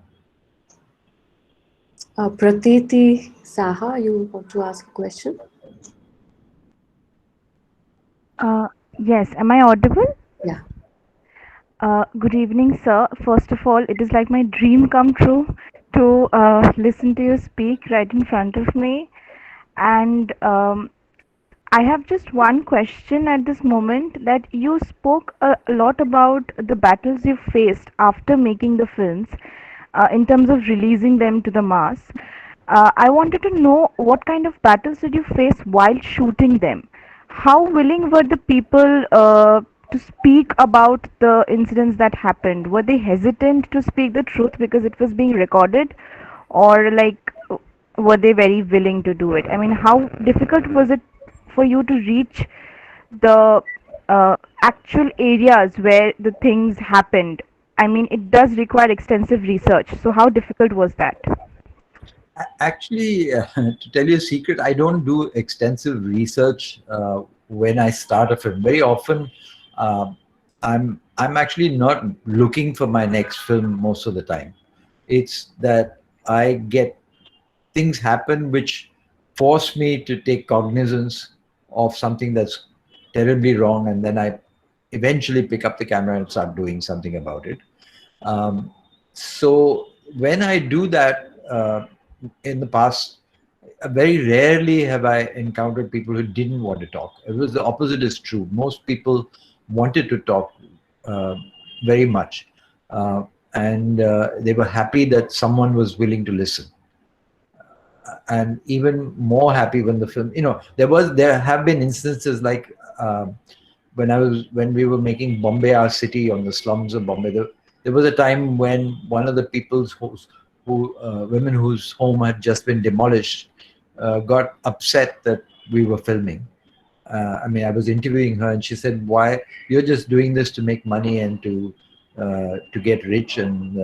Pratiti Saha, you want to ask a question? Yes, am I audible? Yeah. Good evening, sir. First of all, it is like my dream come true to listen to you speak right in front of me. And I have just one question at this moment, that you spoke a lot about the battles you faced after making the films in terms of releasing them to the mass. I wanted to know, what kind of battles did you face while shooting them? How willing were the people to speak about the incidents that happened? Were they hesitant to speak the truth because it was being recorded? Or like, were they very willing to do it? I mean, how difficult was it for you to reach the actual areas where the things happened? I mean, it does require extensive research. So how difficult was that? Actually, to tell you a secret, I don't do extensive research when I start a film. Very often, I'm actually not looking for my next film most of the time. It's that I get things happen which force me to take cognizance of something that's terribly wrong, and then I eventually pick up the camera and start doing something about it. So when I do that, in the past, very rarely have I encountered people who didn't want to talk. It was the opposite is true. Most people wanted to talk uh, very much, and they were happy that someone was willing to listen. And even more happy when the film, there have been instances like when we were making Bombay Our City on the slums of Bombay. There was a time when one of the people's women whose home had just been demolished got upset that we were filming. I mean, I was interviewing her, and she said, "Why you're just doing this to make money and to get rich, and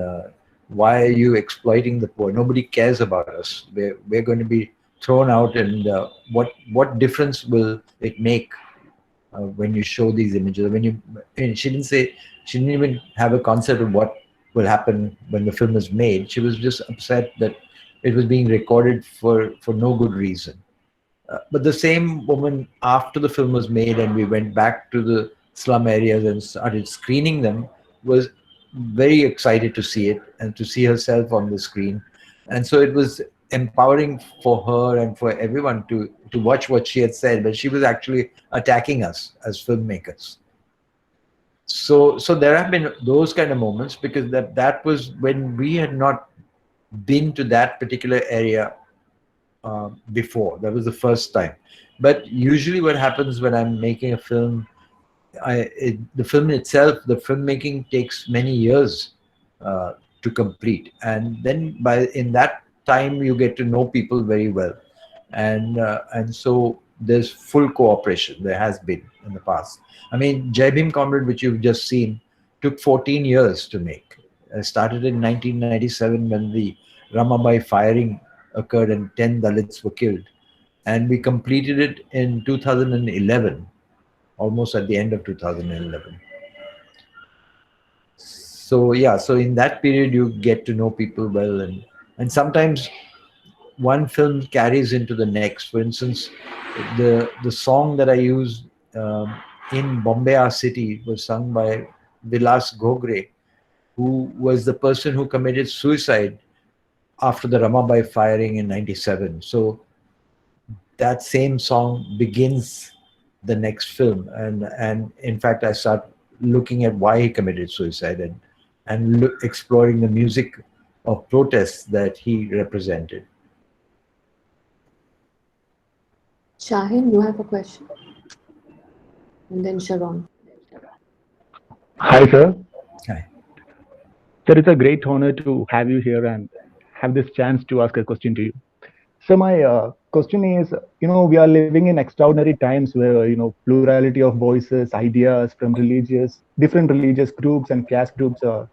why are you exploiting the poor? Nobody cares about us. We're going to be thrown out, and what difference will it make when you show these images?" She didn't say, she didn't even have a concept of what will happen when the film is made. She was just upset that it was being recorded for no good reason. But the same woman, after the film was made and we went back to the slum areas and started screening them, was very excited to see it and to see herself on the screen. And so it was empowering for her and for everyone to watch what she had said, but she was actually attacking us as filmmakers. So there have been those kind of moments, because that was when we had not been to that particular area before. That was the first time. But usually what happens when I'm making a film, the film itself, the filmmaking takes many years to complete, and then in that time you get to know people very well, and so there's full cooperation. There has been in the past. I mean, Jai Bhim Comrade, which you've just seen, took 14 years to make. It started in 1997 when the Ramabai firing occurred and 10 Dalits were killed, and we completed it in 2011, almost at the end of 2011. So yeah, so in that period you get to know people well, and sometimes one film carries into the next. For instance, the song that I used in Bombay Our City was sung by Vilas Gogre, who was the person who committed suicide after the Ramabai firing in 97. So that same song begins the next film, and in fact I start looking at why he committed suicide, and exploring the music of protest that he represented. Shahin, you have a question? And then Sharon. Hi, sir. Hi. Sir, it's a great honor to have you here and have this chance to ask a question to you. So my question is, we are living in extraordinary times where, plurality of voices, ideas from different religious groups and caste groups are,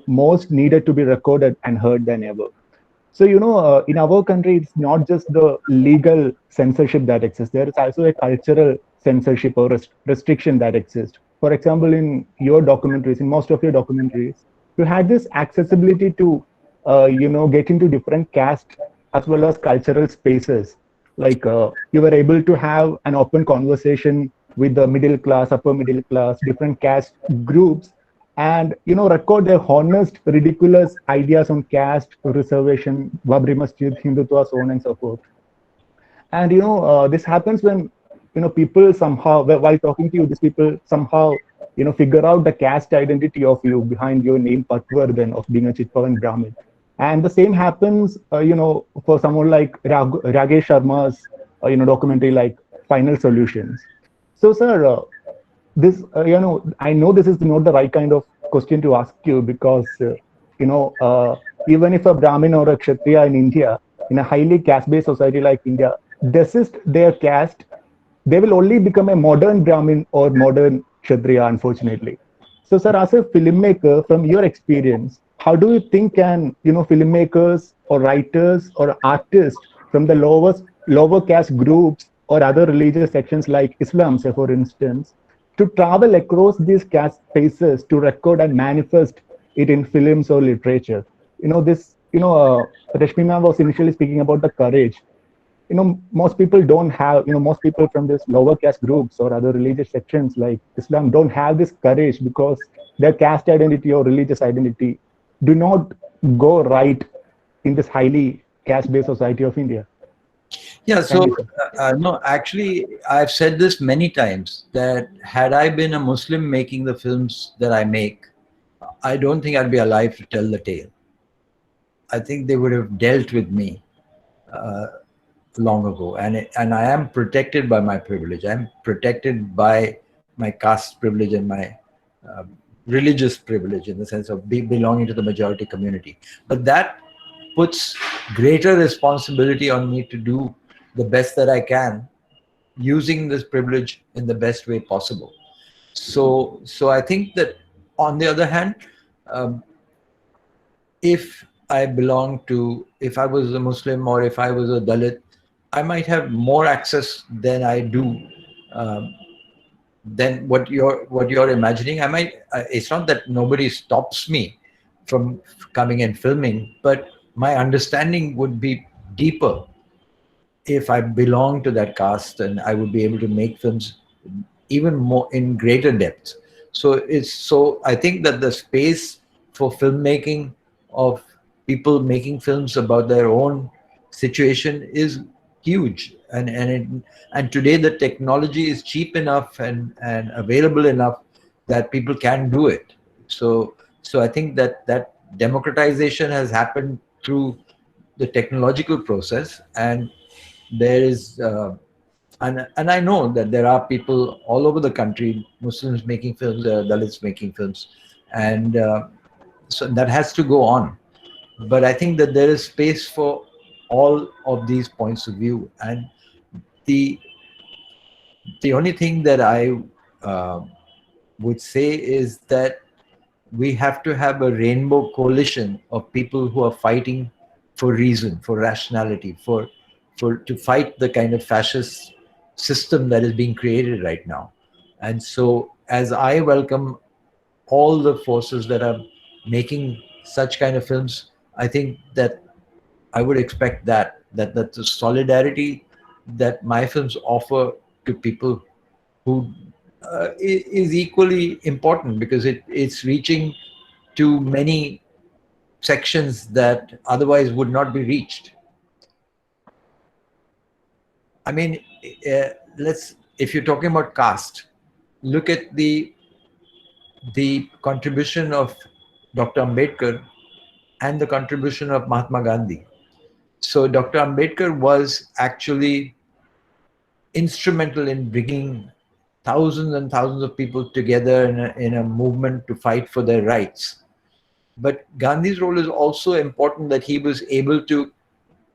most needed to be recorded and heard than ever. So, in our country, it's not just the legal censorship that exists. There is also a cultural censorship or restriction that exists. For example, in your documentaries, in most of your documentaries, you had this accessibility to, get into different caste as well as cultural spaces. Like you were able to have an open conversation with the middle class, upper middle class, different caste groups, and record their honest, ridiculous ideas on caste, reservation, Babri Masjid, Hindutva, so on and so forth. And this happens when people somehow, while talking to you, these people somehow figure out the caste identity of you behind your name Patwardhan of being a Chitpavan Brahmin. And the same happens, for someone like Ragesh Sharma's, documentary like Final Solutions. So, sir, this, I know this is not the right kind of question to ask you, because, even if a Brahmin or a Kshatriya in India, in a highly caste-based society like India, desist their caste, they will only become a modern Brahmin or modern Kshatriya, unfortunately. So, sir, as a filmmaker, from your experience, how do you think can filmmakers or writers or artists from the lower caste groups or other religious sections like Islam, say for instance, to travel across these caste spaces to record and manifest it in films or literature? Rashmi ma'am was initially speaking about the courage. Most people don't have, most people from this lower caste groups or other religious sections like Islam don't have this courage, because their caste identity or religious identity do not go right in this highly caste-based society of India. Yeah, so no, actually, I've said this many times, that had I been a Muslim making the films that I make, I don't think I'd be alive to tell the tale. I think they would have dealt with me long ago, and I am protected by my privilege. I'm protected by my caste privilege and my religious privilege, in the sense of belonging to the majority community. But that puts greater responsibility on me to do the best that I can, using this privilege in the best way possible. So I think that, on the other hand, if I if I was a Muslim or if I was a Dalit, I might have more access than I do, than what you're imagining. I might. It's not that nobody stops me from coming and filming, but my understanding would be deeper if I belong to that caste, and I would be able to make films even more in greater depth. So I think that the space for filmmaking of people making films about their own situation is huge, and today the technology is cheap enough and available enough that people can do it. So I think that democratization has happened through the technological process, and there is and I know that there are people all over the country, Muslims making films, Dalits making films, and so that has to go on. But I think that there is space for all of these points of view, and the the only thing that I uh, would say is that we have to have a rainbow coalition of people who are fighting for reason, for rationality, for to fight the kind of fascist system that is being created right now. And so, as I welcome all the forces that are making such kind of films, I think that I would expect that the solidarity that my films offer to people who is equally important, because it's reaching to many sections that otherwise would not be reached. I mean, if you're talking about caste, look at the contribution of Dr. Ambedkar and the contribution of Mahatma Gandhi. So Dr. Ambedkar was actually instrumental in bringing thousands and thousands of people together in a movement to fight for their rights. But Gandhi's role is also important, that he was able to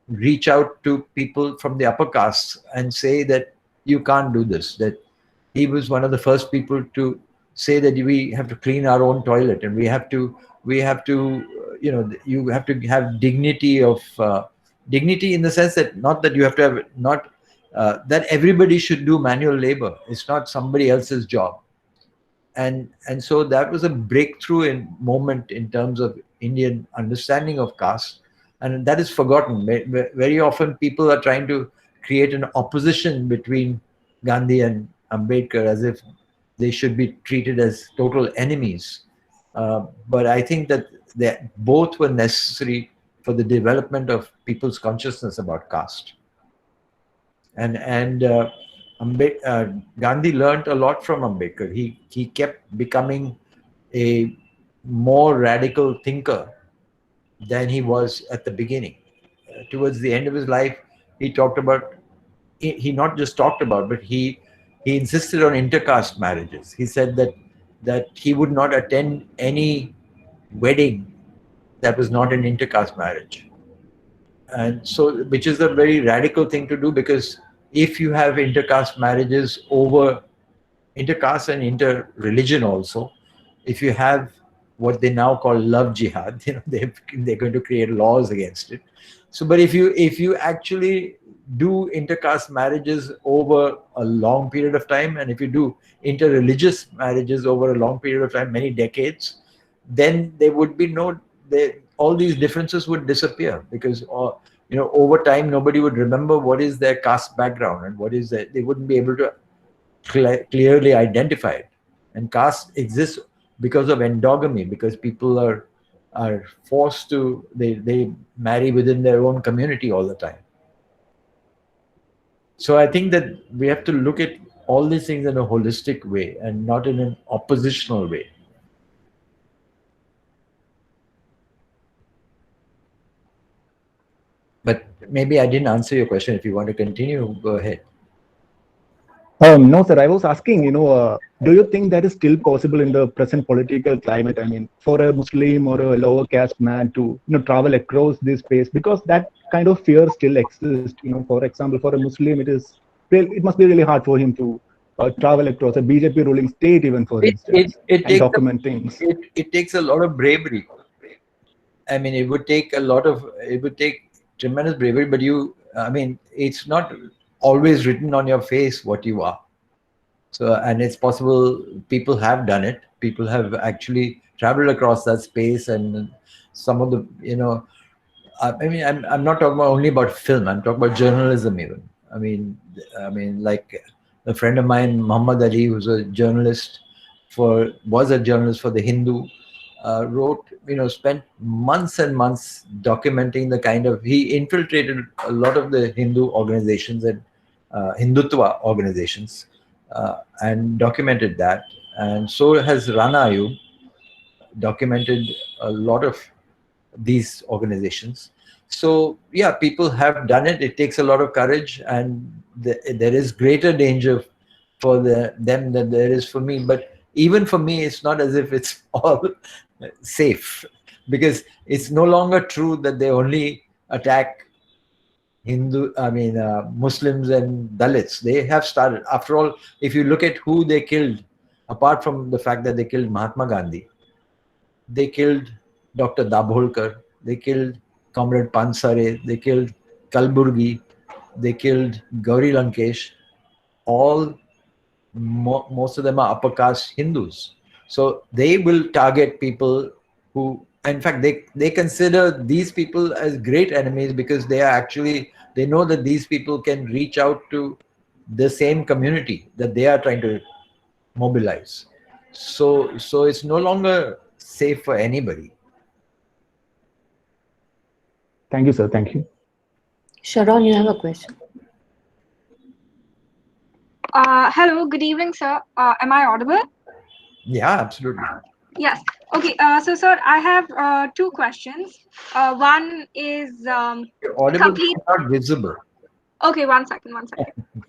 reach out to people from the upper castes and say that you can't do this, that he was one of the first people to say that we have to clean our own toilet, and we have to you have to have dignity of dignity, in the sense that not that you have to have not that everybody should do manual labor. It's not somebody else's job. And so that was a breakthrough in moment in terms of Indian understanding of caste, and that is forgotten. Very often people are trying to create an opposition between Gandhi and Ambedkar, as if they should be treated as total enemies. But I think that they both were necessary for the development of people's consciousness about caste. And Gandhi learned a lot from Ambedkar. He kept becoming a more radical thinker than he was at the beginning. Towards the end of his life, he talked about, he not just talked about, but he insisted on intercaste marriages. He said that he would not attend any wedding that was not an intercaste marriage. And so, which is a very radical thing to do, because if you have intercaste marriages over intercaste and inter-religion also, if you have what they now call love jihad, they're going to create laws against it. So, but if you actually do intercaste marriages over a long period of time, and if you do inter-religious marriages over a long period of time, many decades, then there would be all these differences would disappear, because over time nobody would remember what is their caste background and what is they wouldn't be able to clearly identify it. And caste exists because of endogamy, because people are forced to they marry within their own community all the time. So I think that we have to look at all these things in a holistic way and not in an oppositional way. But maybe I didn't answer your question. If you want to continue, go ahead. No, sir. I was asking, do you think that is still possible in the present political climate? I mean, for a Muslim or a lower caste man to, travel across this space, because that kind of fear still exists. For example, for a Muslim, it must be really hard for him to travel across a BJP ruling state, even for instance, and document things. It takes a lot of bravery. I mean, it would take tremendous bravery, but it's not always written on your face what you are. So, and it's possible people have done it. People have actually traveled across that space, and some of the, I mean, I'm not talking about only about film. I'm talking about journalism even. Like a friend of mine, Muhammad Ali, who's a journalist was a journalist for the Hindu, wrote, spent months and months documenting the kind of, he infiltrated a lot of the Hindu organizations and Hindutva organizations, and documented that. And so has Rana Ayub documented a lot of these organizations. So yeah, people have done it. It takes a lot of courage, and there is greater danger for them than there is for me. But even for me, it's not as if it's all safe, because it's no longer true that they only attack Muslims and Dalits. They have started. After all, if you look at who they killed, apart from the fact that they killed Mahatma Gandhi, they killed Dr. Dabholkar, they killed Comrade Pansare, they killed Kalburgi, they killed Gauri Lankesh. All, most of them are upper caste Hindus. So they will target people who, in fact, they consider these people as great enemies, because they know that these people can reach out to the same community that they are trying to mobilize. So it's no longer safe for anybody. Thank you, sir. Thank you. Sharon, you have a question. Hello, good evening, sir. Am I audible? Yeah, absolutely. Yes. Okay. So, sir, I have two questions. One is You're audible, complete. not visible. Okay, one second.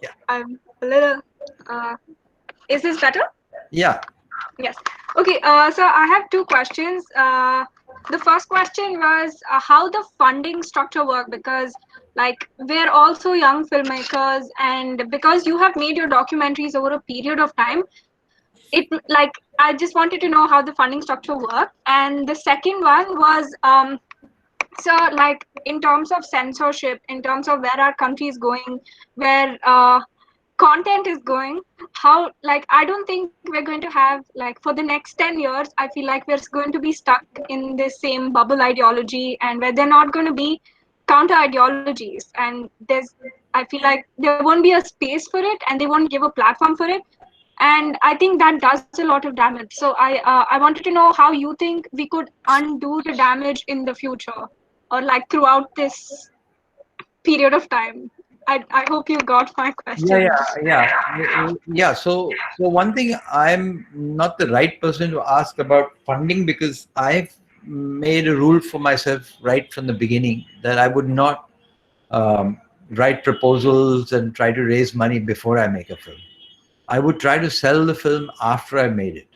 Yeah. I'm a little. Is this better? Yeah. Yes. Okay. So I have two questions. The first question was how the funding structure work, because like we're also young filmmakers, and because you have made your documentaries over a period of time, it like I just wanted to know how the funding structure worked. And the second one was so like in terms of censorship, in terms of where our country is going, where content is going, how, like, I don't think we're going to have, like, for the next 10 years, I feel like we're going to be stuck in this same bubble ideology, and where they're not going to be counter ideologies, and I feel like there won't be a space for it, and they won't give a platform for it. And I think that does a lot of damage. So I wanted to know how you think we could undo the damage in the future, or like throughout this period of time. I hope you got my question. Yeah. So one thing, I'm not the right person to ask about funding, because I've made a rule for myself right from the beginning that I would not write proposals and try to raise money before I make a film. I would try to sell the film after I made it,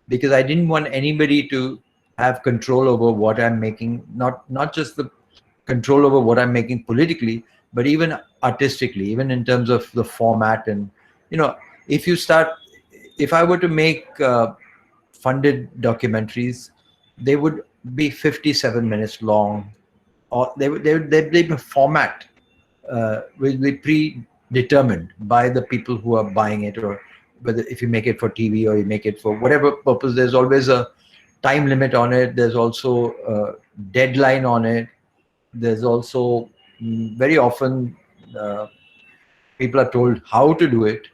because I didn't want anybody to have control over what I'm making, not just the control over what I'm making politically, but even artistically, even in terms of the format. And if I were to make funded documentaries, they would be 57 minutes long, or they'd be format will be predetermined by the people who are buying it, or whether if you make it for TV or you make it for whatever purpose. There's always a time limit on it. There's also a deadline on it. There's also very often people are told how to do it,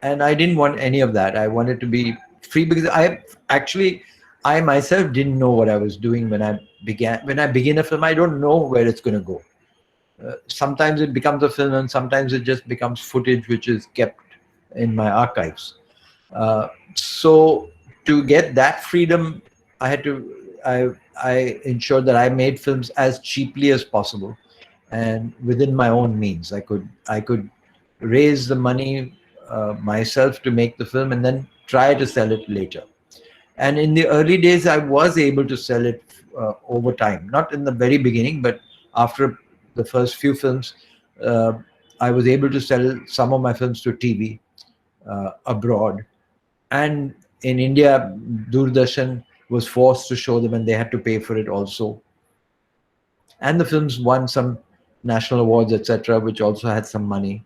and I didn't want any of that. I wanted to be free, because I myself didn't know what I was doing when I begin a film. I don't know where it's going to go. Sometimes it becomes a film, and sometimes it just becomes footage which is kept in my archives. So to get that freedom, I ensured that I made films as cheaply as possible and within my own means. I could raise the money myself to make the film, and then try to sell it later. And in the early days, I was able to sell it over time. Not in the very beginning, but after the first few films, I was able to sell some of my films to TV abroad. And in India, Doordarshan was forced to show them, and they had to pay for it also. And the films won some national awards, etc., which also had some money.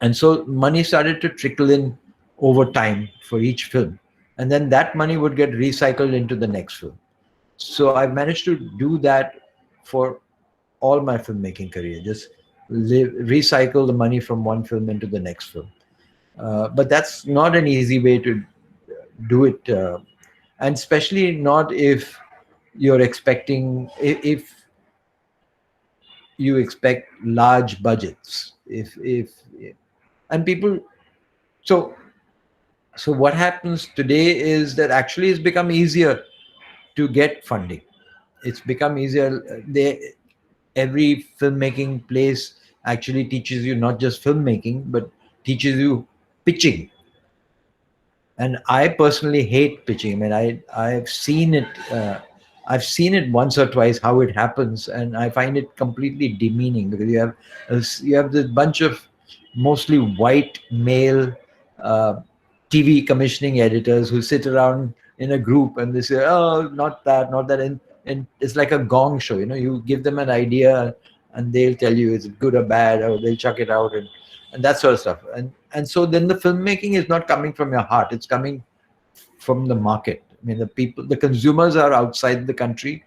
And so money started to trickle in over time for each film. And then that money would get recycled into the next film. So I've managed to do that for all my filmmaking career. Just recycle the money from one film into the next film. But that's not an easy way to do it, and especially not if you're expecting, if you expect large budgets. If and people, so so what happens today is that actually it's become easier to get funding. It's become easier. Every filmmaking place actually teaches you not just filmmaking, but teaches you pitching. And I personally hate pitching. I mean, I've seen it. I've seen it once or twice how it happens, and I find it completely demeaning because you have this bunch of mostly white male TV commissioning editors who sit around in a group and they say, "Oh, not that, not that," and it's like a gong show. You give them an idea, and they'll tell you it's good or bad, or they'll chuck it out, and that sort of stuff. And so then the filmmaking is not coming from your heart; it's coming from the market. I mean, the consumers are outside the country,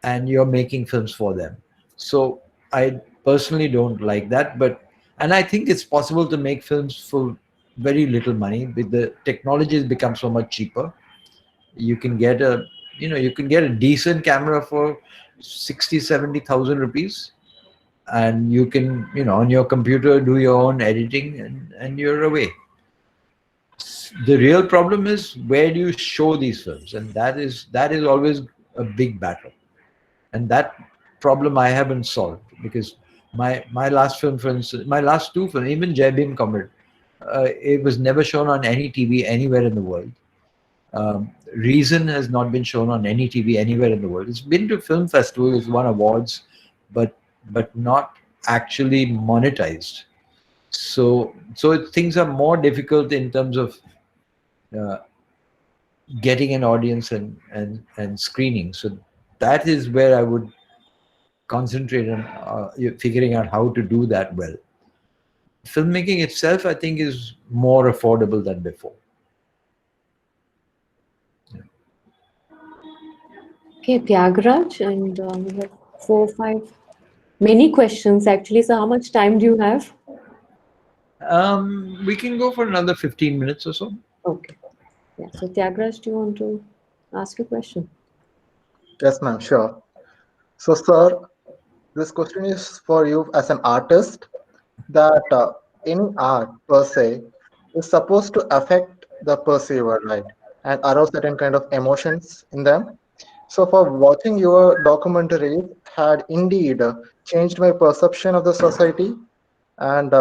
and you're making films for them. So I personally don't like that, and I think it's possible to make films for very little money. With the technology has become so much cheaper. You can get a decent camera for 60,000-70,000 rupees, and you can, on your computer, do your own editing, and you're away. The real problem is, where do you show these films? And that is always a big battle, and that problem I haven't solved, because my last film, for instance, my last two films, even Jai Bhim Comrade, it was never shown on any TV anywhere in the world. Reason has not been shown on any TV anywhere in the world. It's been to film festivals, won awards, but not actually monetized. So things are more difficult in terms of getting an audience and screening. So that is where I would concentrate on figuring out how to do that well. Filmmaking itself, I think, is more affordable than before. Okay, Tyagaraaj, and we have 4 or 5, many questions actually. So how much time do you have? We can go for another 15 minutes or so. Okay. Yeah. So Tyagaraaj, do you want to ask a question? Yes, ma'am, sure. So, sir, this question is for you as an artist, that any art per se is supposed to affect the perceiver, right? And arouse certain kind of emotions in them. So, for watching your documentary had indeed changed my perception of the society and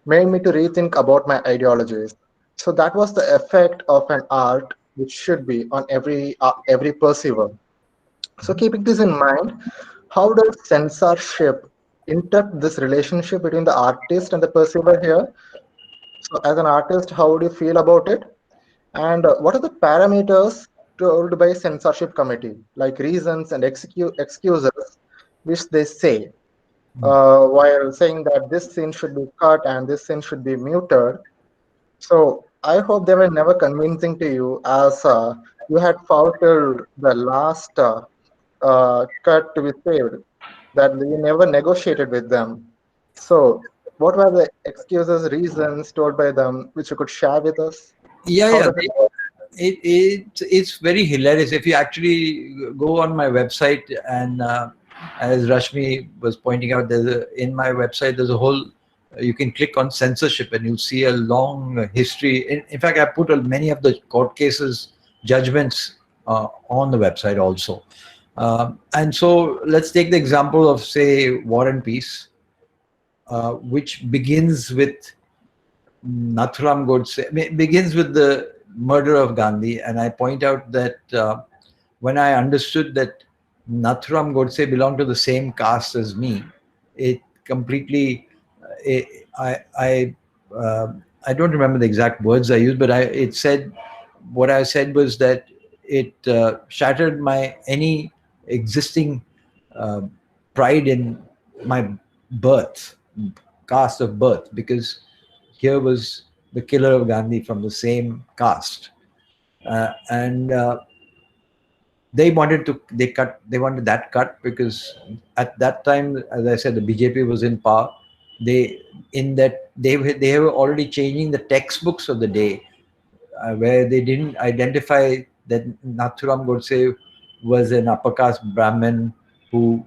made me to rethink about my ideologies. So that was the effect of an art which should be on every perceiver. So keeping this in mind, how does censorship interrupt this relationship between the artist and the perceiver here? So as an artist, how would you feel about it? And what are the parameters told by censorship committee, like reasons and excuses which they say while saying that this scene should be cut and this scene should be muted? So I hope they were never convincing to you, as you had fought till the last cut to be saved, that you never negotiated with them. So what were the excuses, reasons told by them, which you could share with us? How Yeah. does it work? It's very hilarious. If you actually go on my website, and as Rashmi was pointing out, in my website there's a whole, you can click on censorship and you'll see a long history. In fact, I put many of the court cases, judgments on the website also. And so let's take the example of, say, War and Peace, which begins with Nathuram Godse, begins with the murder of Gandhi. And I point out that when I understood that Nathuram Godse belonged to the same caste as me, it completely, I don't remember the exact words I used, but what I said was that it shattered my any existing uh, pride in my birth, caste of birth, because here was the killer of Gandhi from the same caste. And they wanted that cut because at that time, as I said, the BJP was in power. They were already changing the textbooks of the day, where they didn't identify that Nathuram Godse was an upper caste Brahmin who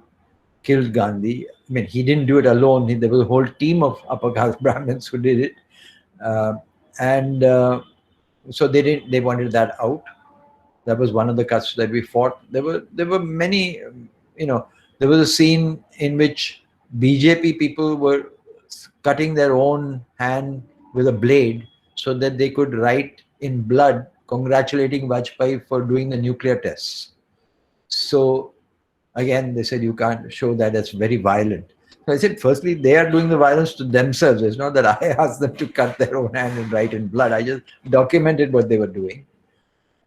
killed Gandhi. I mean, he didn't do it alone. There was a whole team of upper caste Brahmins who did it, and so they wanted that out. That was one of the cuts that we fought. There were many, there was a scene in which BJP people were cutting their own hand with a blade so that they could write in blood congratulating Vajpayee for doing the nuclear tests. So again, they said you can't show that, it's very violent. So I said, firstly, they are doing the violence to themselves. It's not that I asked them to cut their own hand and write in blood. I just documented what they were doing.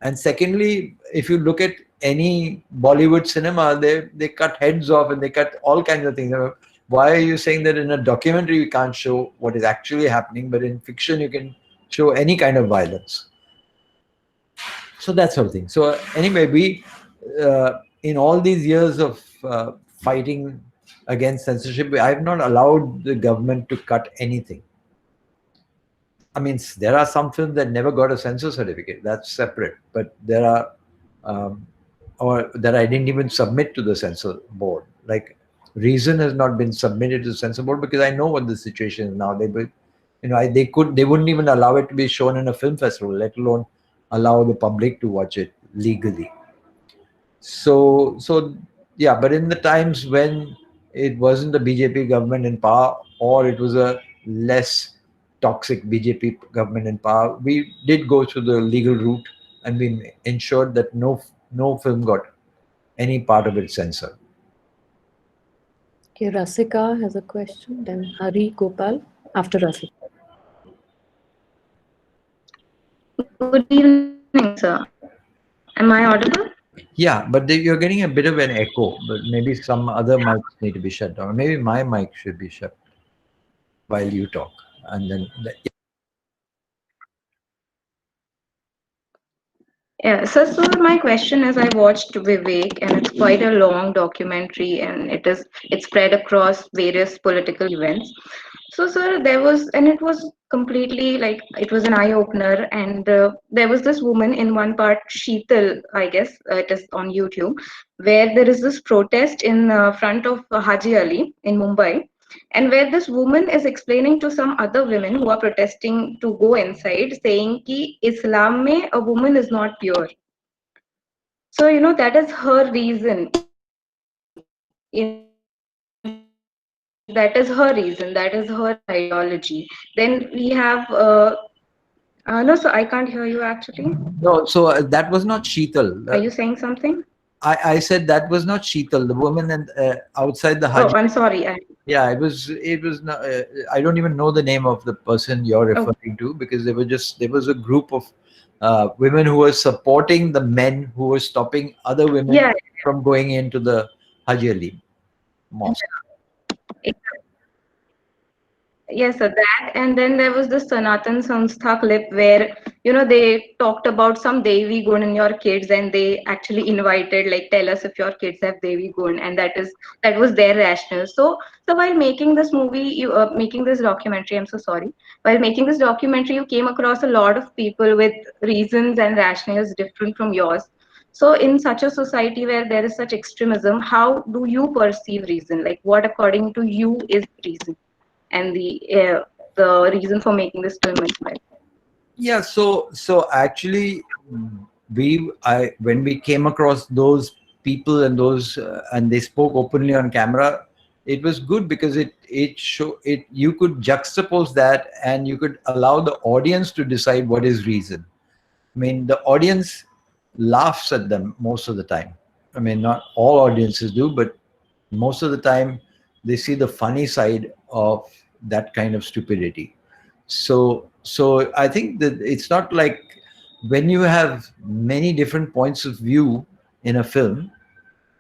And secondly, if you look at any Bollywood cinema, they cut heads off and they cut all kinds of things. Why are you saying that in a documentary you can't show what is actually happening, but in fiction you can show any kind of violence? So that sort of thing. So anyway, we in all these years of fighting against censorship, I have not allowed the government to cut anything. I mean, there are some films that never got a censor certificate. That's separate. But there are, or that I didn't even submit to the censor board. Like, Reason has not been submitted to the censor board because I know what the situation is now. They wouldn't even allow it to be shown in a film festival, let alone allow the public to watch it legally. So yeah, but in the times when it wasn't the BJP government in power, or it was a less toxic BJP government in power, we did go through the legal route and we ensured that no film got any part of it censored. Okay, Rasika has a question, then Hari Gopal after Rasika. Good evening, sir. Am I audible? Yeah, but you're getting a bit of an echo, but maybe some other mics need to be shut down. Maybe my mic should be shut while you talk. And then Yeah, so my question is, I watched Vivek, and it's quite a long documentary, and it's spread across various political events. So, sir, it was completely like it was an eye opener, and there was this woman in one part, Sheetal, I guess it is on YouTube, where there is this protest in front of Haji Ali in Mumbai, and where this woman is explaining to some other women who are protesting to go inside, saying ki Islam mein a woman is not pure. So that is her reason. That is her reason. That is her ideology. Then we have no, so I can't hear you actually. no, so that was not Sheetal. Are you saying something? I said that was not Sheetal, the woman and outside the Hajj. Oh, I'm sorry. Yeah, it was not, I don't even know the name of the person you're referring to, because there was a group of women who were supporting the men who were stopping other women from going into the Hajj Ali mosque. Yes, sir, that. And then there was the Sanatan Sanstha clip where, they talked about some Devi Gun in your kids, and they actually invited, like, tell us if your kids have Devi Gun, and that was their rationale. So while making this movie, making this documentary, I'm so sorry. While making this documentary, you came across a lot of people with reasons and rationales different from yours. So in such a society where there is such extremism, how do you perceive reason? Like, what according to you is reason? And the reason for making this film as well. Yeah, so actually, when we came across those people and and they spoke openly on camera, it was good because you could juxtapose that and you could allow the audience to decide what is reason. I mean, the audience laughs at them most of the time. I mean, not all audiences do, but most of the time they see the funny side of that kind of stupidity. So I think that it's not like when you have many different points of view in a film,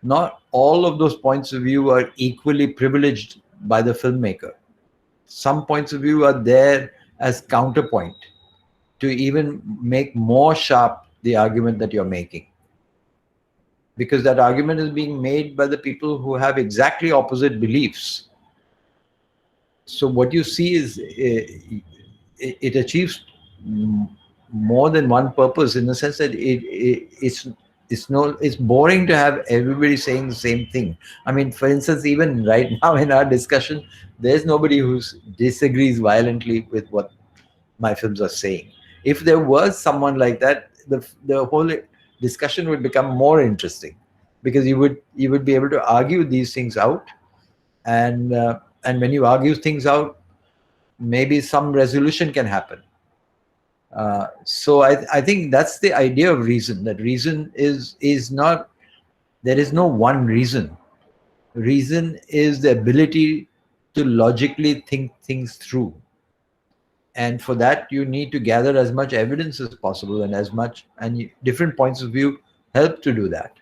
not all of those points of view are equally privileged by the filmmaker. Some points of view are there as counterpoint to even make more sharp the argument that you're making. because that argument is being made by the people who have exactly opposite beliefs. So what you see is it achieves more than one purpose, in the sense that it's boring to have everybody saying the same thing. I mean, for instance, even right now in our discussion, there's nobody who disagrees violently with what my films are saying. If there was someone like that, the whole discussion would become more interesting, because you would be able to argue these things out, and when you argue things out, maybe some resolution can happen. So I think that's the idea of reason. That reason is not, there is no one reason. Reason is the ability to logically think things through. And for that, you need to gather as much evidence as possible, and different points of view help to do that.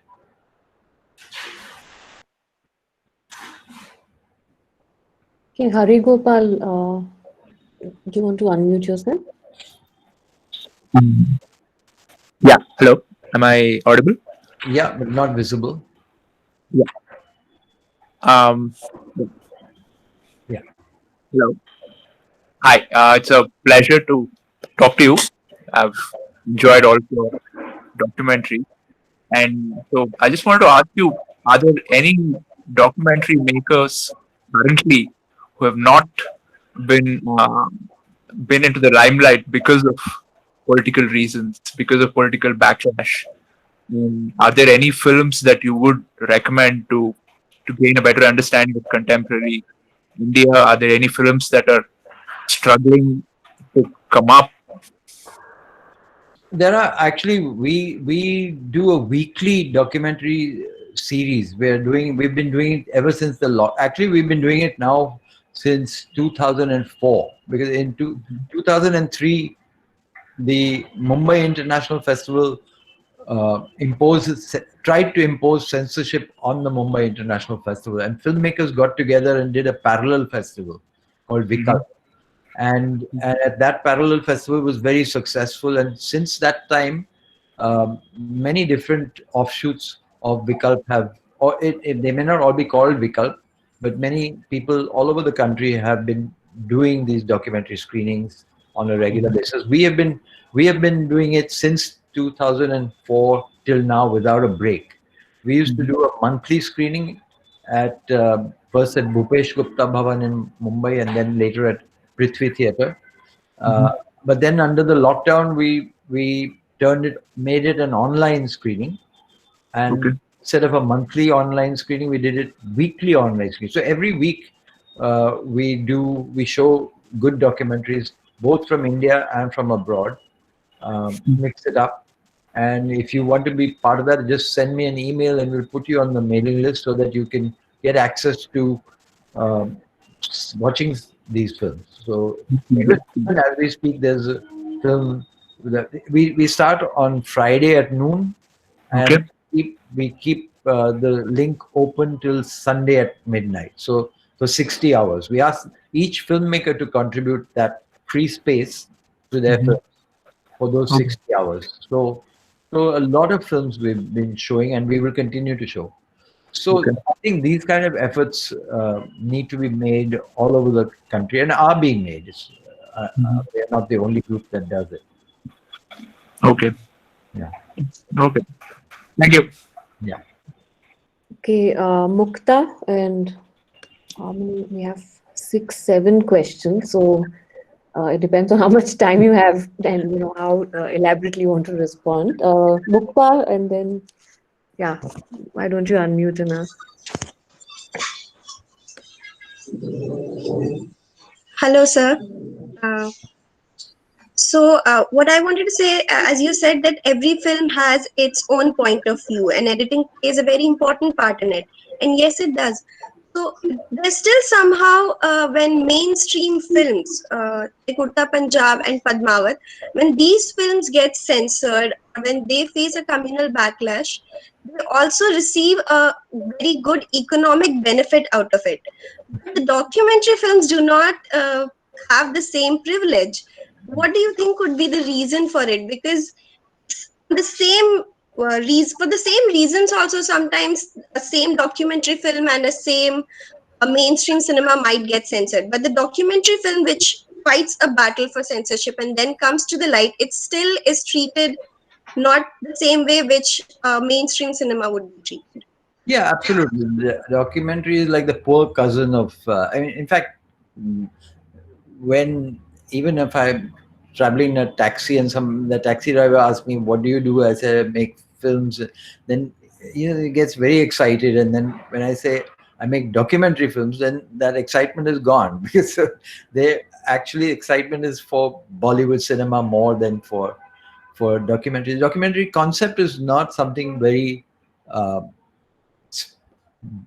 Okay, Hari Gopal, do you want to unmute yourself? Yeah, hello. Am I audible? Yeah, but not visible. Yeah. Yeah. Hello. Hi. It's a pleasure to talk to you. I've enjoyed all your documentary, and so I just wanted to ask you: are there any documentary makers currently who have not been been into the limelight because of political reasons, because of political backlash? Are there any films that you would recommend to gain a better understanding of contemporary India? Are there any films that are struggling to come up? There are actually, we do a weekly documentary series. We've been doing it ever since actually we've been doing it now since 2004, because in 2003 the Mumbai International Festival tried to impose censorship on the Mumbai International Festival, and filmmakers got together and did a parallel festival called Vikalp. And at that parallel festival was very successful, and since that time many different offshoots of Vikalp have, or they may not all be called Vikalp, but many people all over the country have been doing these documentary screenings on a regular basis. We have been doing it since 2004 till now without a break. We used to do a monthly screening at first at Bhupesh Gupta Bhavan in Mumbai, and then later at Prithvi Theatre. But then under the lockdown, we made it an online screening, and instead of a monthly online screening, we did it weekly online screening. So every week we show good documentaries both from India and from abroad, mix it up. And if you want to be part of that, just send me an email and we'll put you on the mailing list so that you can get access to watching these films. So as we speak, there's a film that we start on Friday at noon, and we keep the link open till Sunday at midnight. So for 60 hours, we ask each filmmaker to contribute that free space to their films for those 60 hours. So a lot of films we've been showing, and we will continue to show. So I think these kind of efforts need to be made all over the country, and are being made. We are not the only group that does it. Okay. Yeah. Okay. Thank you. Yeah. Okay, Mukta, and we have 6-7 questions. So it depends on how much time you have and how elaborately you want to respond. Mukta, and then why don't you unmute and ask? Hello, sir. So what I wanted to say, as you said, that every film has its own point of view, and editing plays a very important part in it. And yes, it does. So there's still somehow when mainstream films, like Urta Punjab and Padmavat, when these films get censored, when they face a communal backlash, they also receive a very good economic benefit out of it. But the documentary films do not have the same privilege. What do you think would be the reason for it? Because the same for the same reasons also sometimes a same documentary film and a mainstream cinema might get censored, but the documentary film which fights a battle for censorship and then comes to the light, it still is treated not the same way which mainstream cinema would be treated. Yeah, absolutely. The documentary is like the poor cousin of. I mean, in fact, mm, when even if I'm traveling in a taxi and the taxi driver asks me, "What do you do?" I say, "I make films." Then he gets very excited, and then when I say I make documentary films, then that excitement is gone because they actually excitement is for Bollywood cinema more than for documentary. Documentary concept is not something very uh,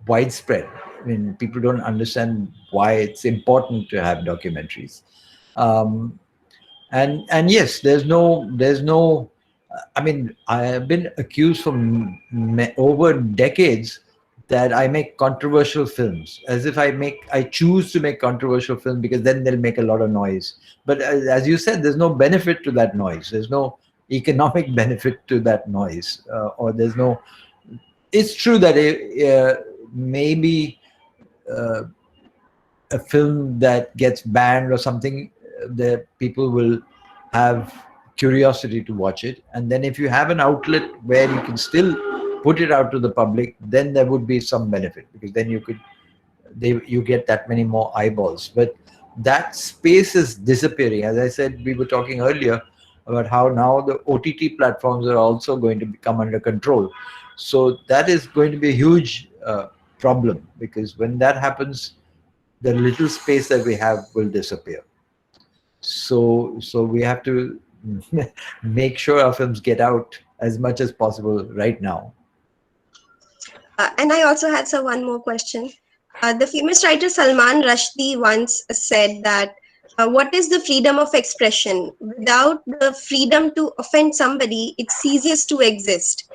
widespread. I mean, people don't understand why it's important to have documentaries. Um, and yes, there's no. I mean, I have been accused for over decades that I make controversial films, as if I choose to make controversial films because then they'll make a lot of noise. But as you said, there's no benefit to that noise. There's no economic benefit to that noise, or there's no. It's true that maybe uh, a film that gets banned or something, the people will have curiosity to watch it. And then if you have an outlet where you can still put it out to the public, then there would be some benefit because then you get that many more eyeballs. But that space is disappearing. As I said, we were talking earlier about how now the OTT platforms are also going to become under control. So that is going to be a huge problem because when that happens, the little space that we have will disappear. So we have to make sure our films get out as much as possible right now. And I also had one more question. The famous writer Salman Rushdie once said that what is the freedom of expression? Without the freedom to offend somebody, it ceases to exist.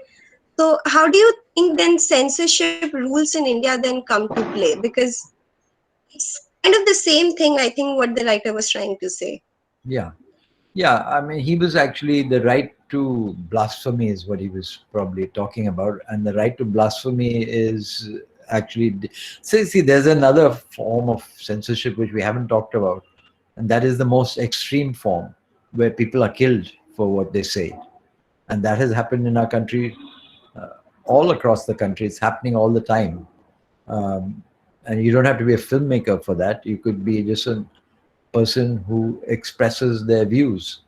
So how do you think then censorship rules in India then come to play? Because it's kind of the same thing, I think, what the writer was trying to say. Yeah. Yeah, I mean, he was actually the right to blasphemy is what he was probably talking about, and the right to blasphemy is actually. See, there's another form of censorship which we haven't talked about, and that is the most extreme form, where people are killed for what they say, and that has happened in our country, all across the country. It's happening all the time, and you don't have to be a filmmaker for that. You could be just a person who expresses their views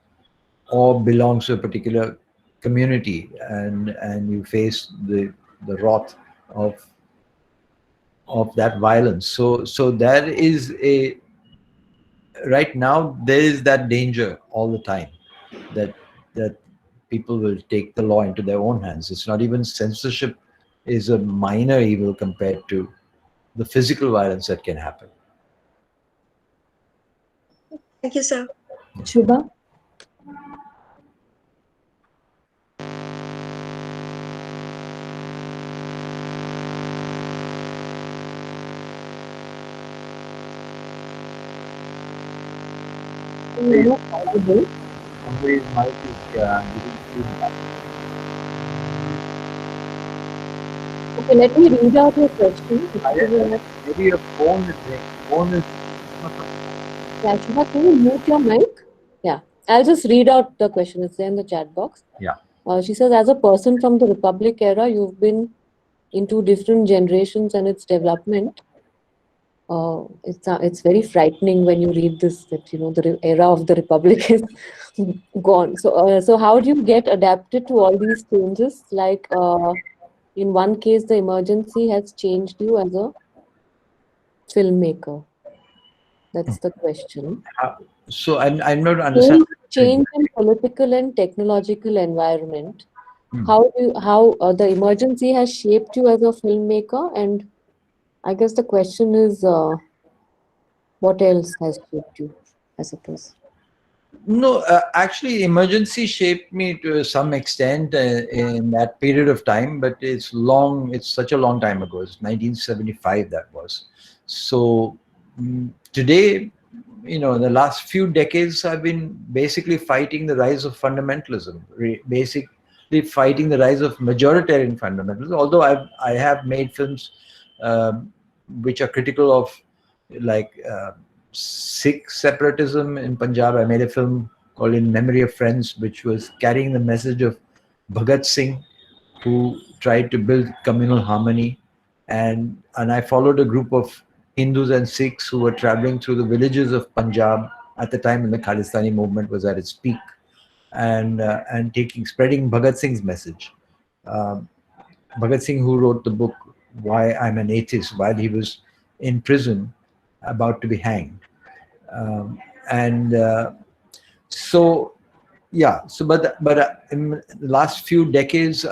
or belongs to a particular community, and you face the wrath of that violence. So there is a right now there is that danger all the time that people will take the law into their own hands. It's not even censorship is a minor evil compared to the physical violence that can happen. Thank you, sir. Shubha? Somebody's mic is giving feedback. Okay, let me read out your question. Maybe your phone is Yeah, Shubha, can you mute your mic? Yeah, I'll just read out the question. It's there in the chat box. Yeah. She says, as a person from the Republic era, you've been into different generations and its development. It's very frightening when you read this, that the era of the Republic is gone. So how do you get adapted to all these changes? Like in one case, the emergency has changed you as a filmmaker. That's the question. So I'm not understanding. Change in political and technological environment. How the emergency has shaped you as a filmmaker, and I guess the question is, what else has shaped you as a person? No, actually, emergency shaped me to some extent in that period of time, but it's long. It's such a long time ago. It's 1975 that was. So today, the last few decades, I've been basically fighting the rise of fundamentalism, fighting the rise of majoritarian fundamentals. Although I have made films which are critical of like Sikh separatism in Punjab. I made a film called In Memory of Friends, which was carrying the message of Bhagat Singh, who tried to build communal harmony. And I followed a group of Hindus and Sikhs who were traveling through the villages of Punjab at the time when the Khalistani movement was at its peak, and spreading Bhagat Singh's message. Bhagat Singh, who wrote the book Why I'm an Atheist, while he was in prison about to be hanged. So in the last few decades,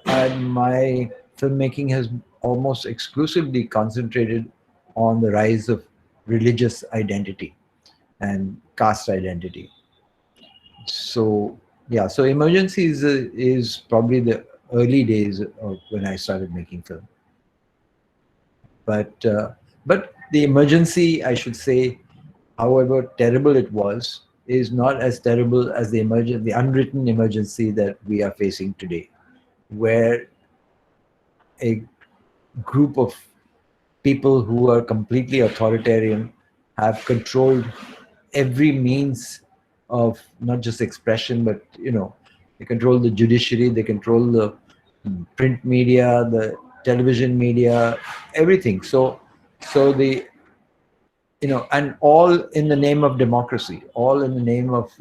my filmmaking has almost exclusively concentrated on the rise of religious identity and caste identity. So Emergency is probably the early days of when I started making film. But the emergency, I should say, however terrible it was, is not as terrible as the unwritten emergency that we are facing today, where a group of people who are completely authoritarian have controlled every means of not just expression, but they control the judiciary, they control the print media, the television media, everything. So and all in the name of democracy, all in the name of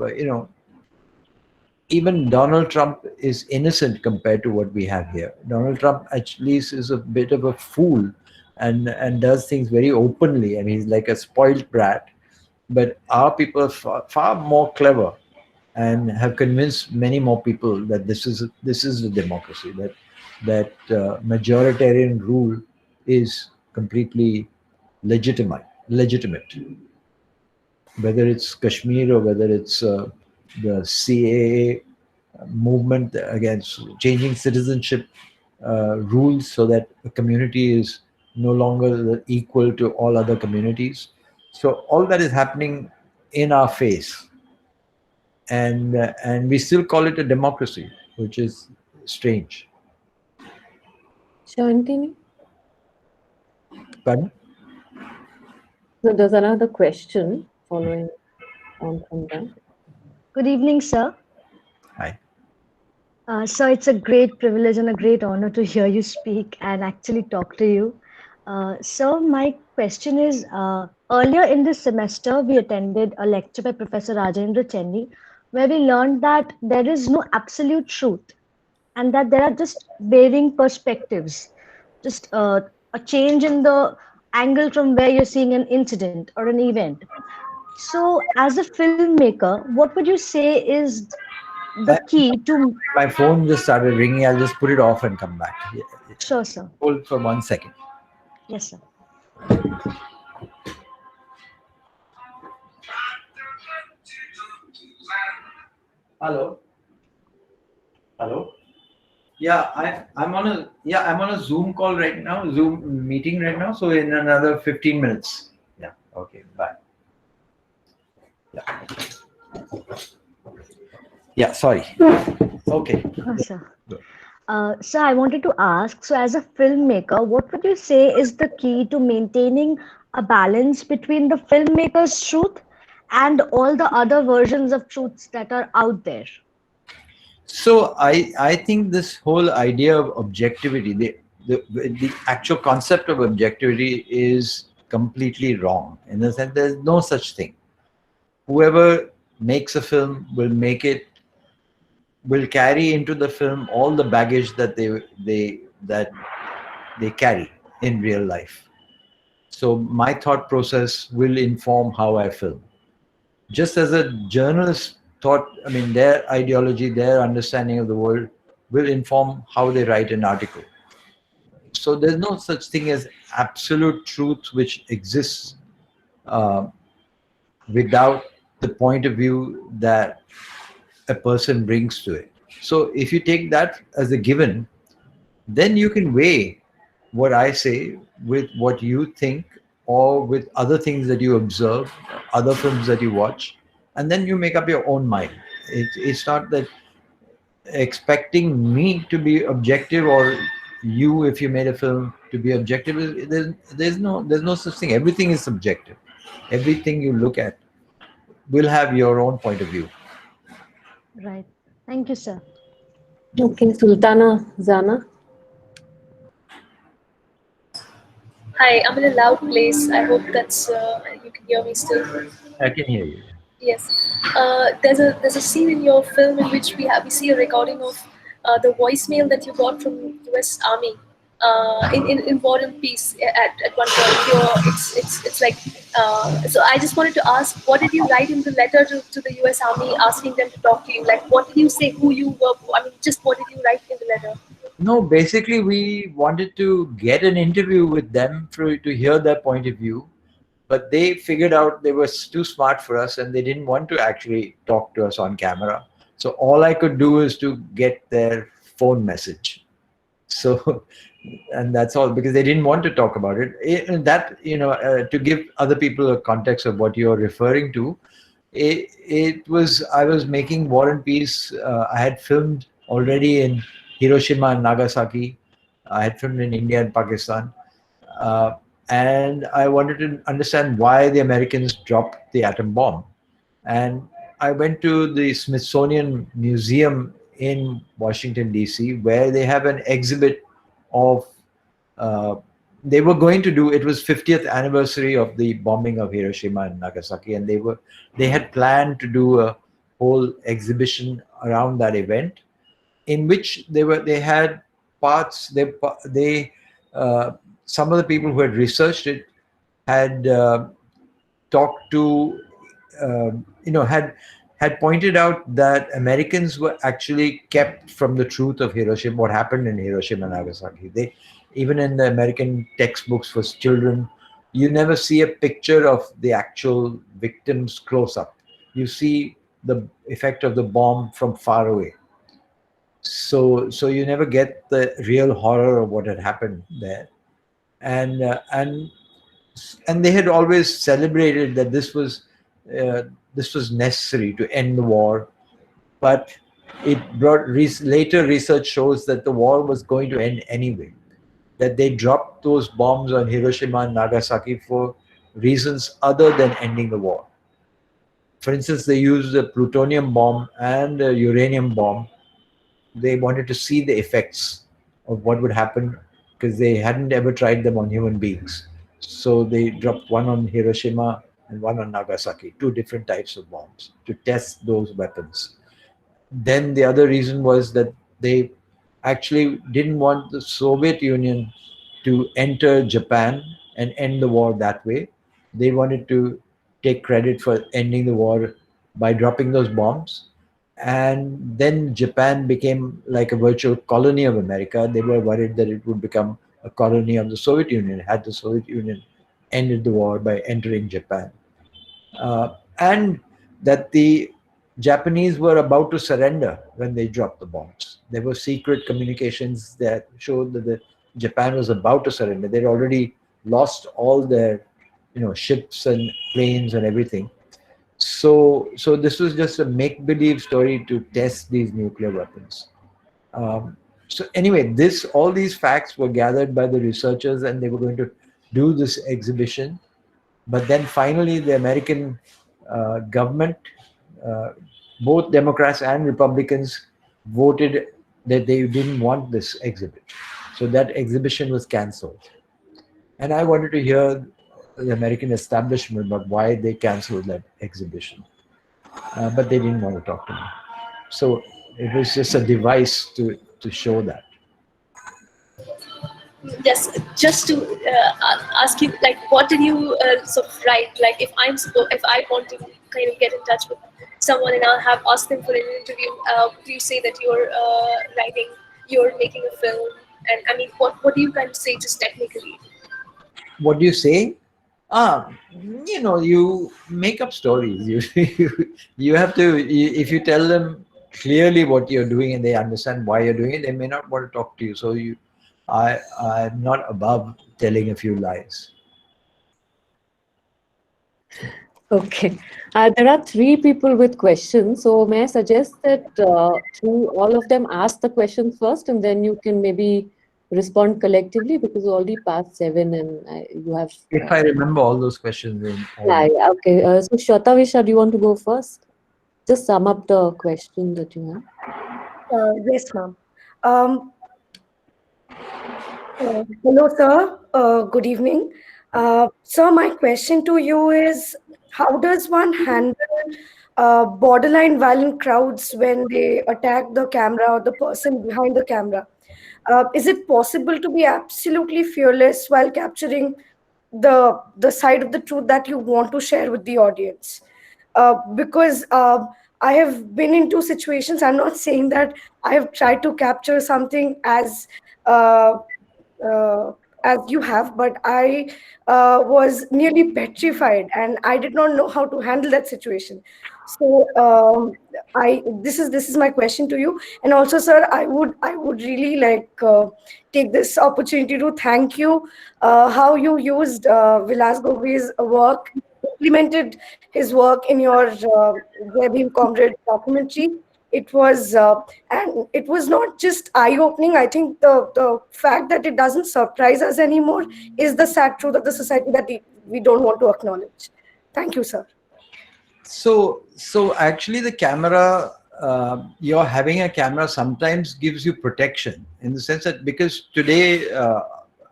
even Donald Trump is innocent compared to what we have here. Donald Trump at least is a bit of a fool and does things very openly. I mean, he's like a spoiled brat. But our people are far more clever and have convinced many more people that this is a democracy, that majoritarian rule is completely legitimate. Whether it's Kashmir or whether it's the CAA movement against changing citizenship rules so that a community is no longer equal to all other communities. So all that is happening in our face, and we still call it a democracy, which is strange. Shantini? Pardon? So there's another question following on from that. Good evening, sir. Hi. So it's a great privilege and a great honor to hear you speak and actually talk to you. So my question is, earlier in this semester, we attended a lecture by Professor Rajendra Chenni, where we learned that there is no absolute truth and that there are just varying perspectives, just a change in the angle from where you're seeing an incident or an event. So as a filmmaker, what would you say is the key to... My phone just started ringing. I'll just put it off and come back. Sure, sir. Hold for 1 second. Yes, sir. Hello. Yeah, I'm on a Zoom call right now, Zoom meeting right now. So in another 15 minutes. Yeah. Okay. Bye. Yeah. Sorry. Okay. Oh, sir. So I wanted to ask, so as a filmmaker, what would you say is the key to maintaining a balance between the filmmaker's truth and all the other versions of truths that are out there? So I think this whole idea of objectivity, the actual concept of objectivity is completely wrong, in the sense there's no such thing. Whoever makes a film will carry into the film all the baggage that they carry in real life. So my thought process will inform how I film. Just as a journalist their ideology, their understanding of the world will inform how they write an article. So there's no such thing as absolute truth which exists without the point of view that a person brings to it. So if you take that as a given, then you can weigh what I say with what you think, or with other things that you observe, other films that you watch, and then you make up your own mind. It's not that expecting me to be objective, or you, if you made a film, to be objective, there's no such thing. Everything is subjective. Everything you look at will have your own point of view. Right. Thank you, sir. Okay, Sultana Zana. Hi, I'm in a loud place. I hope that's you can hear me still. I can hear you. Yes. There's a scene in your film in which we see a recording of the voicemail that you got from U.S. Army in War and Peace at one point. It's like so. I just wanted to ask, what did you write in the letter to the U.S. Army asking them to talk to you? Like, what did you say? Who you were? I mean, just what did you write in the letter? No, basically, we wanted to get an interview with them to hear their point of view, but they figured out they were too smart for us and they didn't want to actually talk to us on camera. So all I could do is to get their phone message. So, and that's all, because they didn't want to talk about it. To give other people a context of what you're referring to, I was making War and Peace. I had filmed already in Hiroshima and Nagasaki. I had filmed in India and Pakistan. And I wanted to understand why the Americans dropped the atom bomb. And I went to the Smithsonian Museum in Washington, D.C., where they have an exhibit of, they were going to do, it was 50th anniversary of the bombing of Hiroshima and Nagasaki, and they had planned to do a whole exhibition around that event, in which they had parts, some of the people who had researched it had talked to, had pointed out that Americans were actually kept from the truth of Hiroshima, what happened in Hiroshima and Nagasaki. Even in the American textbooks for children, you never see a picture of the actual victims close up. You see the effect of the bomb from far away. So you never get the real horror of what had happened there. And they had always celebrated that this was necessary to end the war, but it brought later research shows that the war was going to end anyway, that they dropped those bombs on Hiroshima and Nagasaki for reasons other than ending the war. For instance, they used a plutonium bomb and a uranium bomb. They wanted to see the effects of what would happen, because they hadn't ever tried them on human beings. So they dropped one on Hiroshima and one on Nagasaki, two different types of bombs, to test those weapons. Then the other reason was that they actually didn't want the Soviet Union to enter Japan and end the war that way. They wanted to take credit for ending the war by dropping those bombs. And then Japan became like a virtual colony of America. They were worried that it would become a colony of the Soviet Union had the Soviet Union ended the war by entering Japan. And that the Japanese were about to surrender when they dropped the bombs. There were secret communications that showed that Japan was about to surrender. They'd already lost all their, ships and planes and everything. So this was just a make-believe story to test these nuclear weapons. So anyway, all these facts were gathered by the researchers, and they were going to do this exhibition. But then finally, the American government, both Democrats and Republicans, voted that they didn't want this exhibit. So that exhibition was cancelled. And I wanted to hear the American establishment about why they cancelled that exhibition. But they didn't want to talk to me. So it was just a device to show that. Yes, just to ask you, like, what did you sort of write? Like, if I want to kind of get in touch with someone and I'll have asked them for an interview, do you say that you're making a film? And I mean, what do you kind of say just technically? What do you say? You make up stories. You have to, if you tell them clearly what you're doing and they understand why you're doing it, they may not want to talk to you. So I'm not above telling a few lies. Okay. There are three people with questions. So may I suggest that through all of them ask the questions first and then you can maybe respond collectively because we're already past 7 and you have. If I remember all those questions in Yeah, order. yeah, okay. So Shweta, do you want to go first? Just sum up the question that you have. Yes, ma'am. Um, Hello, sir. Good evening. Sir, my question to you is how does one handle borderline violent crowds when they attack the camera or the person behind the camera? Is it possible to be absolutely fearless while capturing the side of the truth that you want to share with the audience? Because I have been into situations. I'm not saying that I have tried to capture something uh, uh, as you have, but I was nearly petrified, and I did not know how to handle that situation. So I this is my question to you, and also, sir, I would really like take this opportunity to thank you. How you used Vilas Gogri's work, implemented his work in your Web Comrade documentary. It was and it was not just eye opening. I think the fact that it doesn't surprise us anymore is the sad truth of the society that we don't want to acknowledge. Thank you, sir. So actually, the camera, you're having a camera sometimes gives you protection in the sense that because today,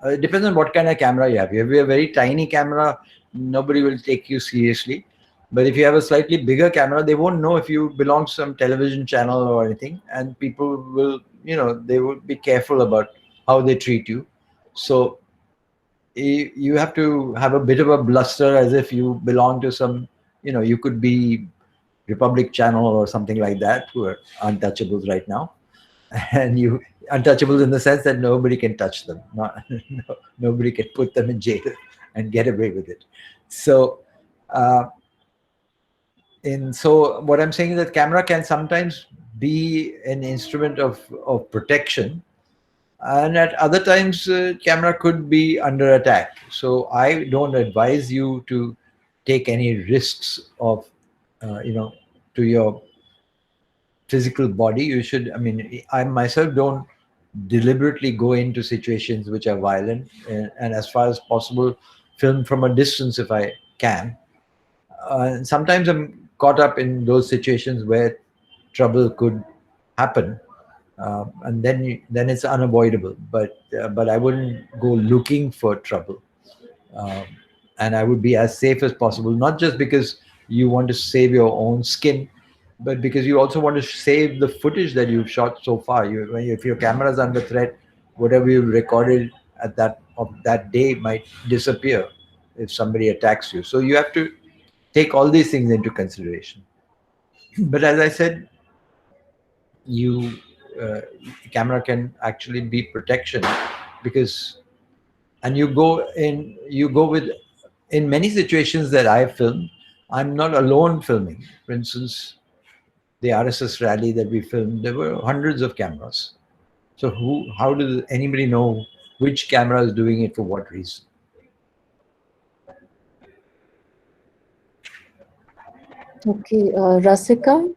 it depends on what kind of camera you have. If you have a very tiny camera, nobody will take you seriously. But if you have a slightly bigger camera, they won't know if you belong to some television channel or anything, and people will, they will be careful about how they treat you. So you have to have a bit of a bluster as if you belong to some, you could be Republic Channel or something like that, who are untouchables right now. And you untouchables in the sense that nobody can touch them. Not, nobody can put them in jail and get away with it. So uh, so what I'm saying is that camera can sometimes be an instrument of protection, and at other times camera could be under attack. So I don't advise you to take any risks of to your physical body. You should, I mean, I myself don't deliberately go into situations which are violent, and as far as possible film from a distance if I can. Sometimes I'm caught up in those situations where trouble could happen, and then it's unavoidable. But I wouldn't go looking for trouble, um, and I would be as safe as possible. Not just because you want to save your own skin, but because you also want to save the footage that you've shot so far. If your camera is under threat, whatever you've recorded at that day might disappear if somebody attacks you. So you have to take all these things into consideration. But as I said, you camera can actually be protection, because and you go with in many situations that I filmed, I'm not alone filming. For instance, the RSS rally that we filmed, there were hundreds of cameras. So how does anybody know which camera is doing it for what reason? Okay, Rasika?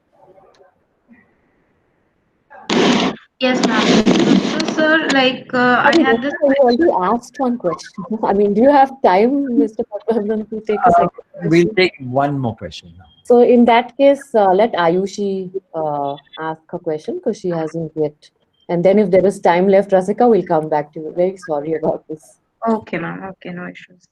Yes, ma'am. So, sir, like I Sorry, had this Rasika, you question. already asked one question. I mean, do you have time, Mr. Patwardhan, to take a Uh, second we'll question? take one more question now. So in that case, let Ayushi ask her question because she hasn't yet. And then if there is time left, Rasika, we'll come back to you. Very sorry about this. Okay, ma'am. Okay, no issues.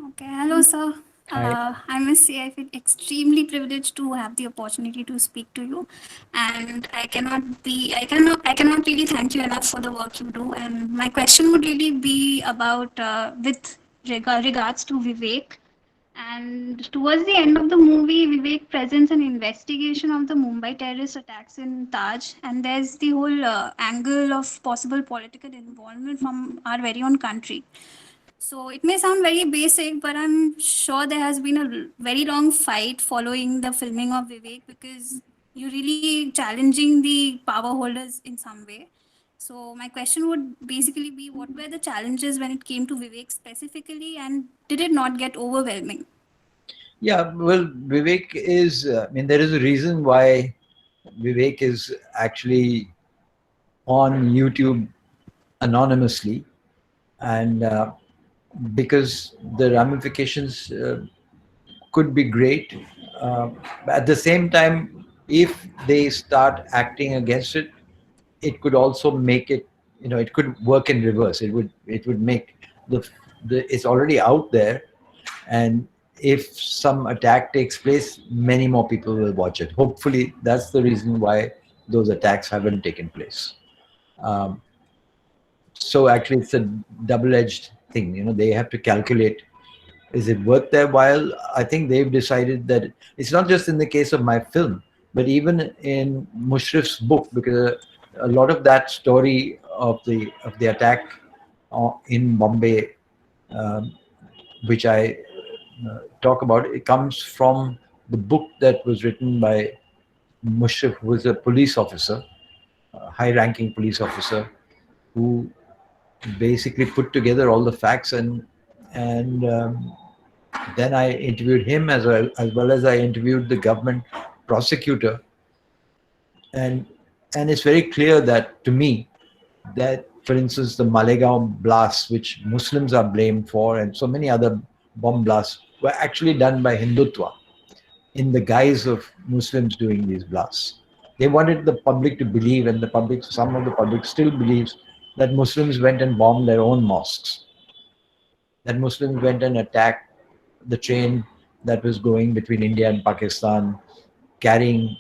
Okay, hello, sir. Hi. I must say I feel extremely privileged to have the opportunity to speak to you, and I cannot really thank you enough for the work you do. And my question would really be about with regards to Vivek. And towards the end of the movie, Vivek presents an investigation of the Mumbai terrorist attacks in Taj, and there's the whole angle of possible political involvement from our very own country. So it may sound very basic, but I'm sure there has been a very long fight following the filming of Vivek because you're really challenging the power holders in some way. So my question would basically be, what were the challenges when it came to Vivek specifically, and did it not get overwhelming? Yeah, well, Vivek is, I mean, there is a reason why Vivek is actually on YouTube anonymously, and because the ramifications could be great. But at the same time, if they start acting against it, it could also make it, it could work in reverse. It would make the it's already out there, and if some attack takes place, many more people will watch it. Hopefully, that's the reason why those attacks haven't taken place. Um, so actually, it's a double-edged thing. They have to calculate, is it worth their while? I think they've decided that it's not just in the case of my film, but even in Mushrif's book, because a lot of that story of the attack in Bombay, um, which I talk about, it comes from the book that was written by Mushrif, who was a police officer, a high-ranking police officer, who basically put together all the facts, and then I interviewed him as well as I interviewed the government prosecutor, and it's very clear that to me that, for instance, the Malegaon blasts, which Muslims are blamed for, and so many other bomb blasts, were actually done by Hindutva in the guise of Muslims doing these blasts. They wanted the public to believe, and some of the public still believes, that Muslims went and bombed their own mosques, that Muslims went and attacked the train that was going between India and Pakistan, carrying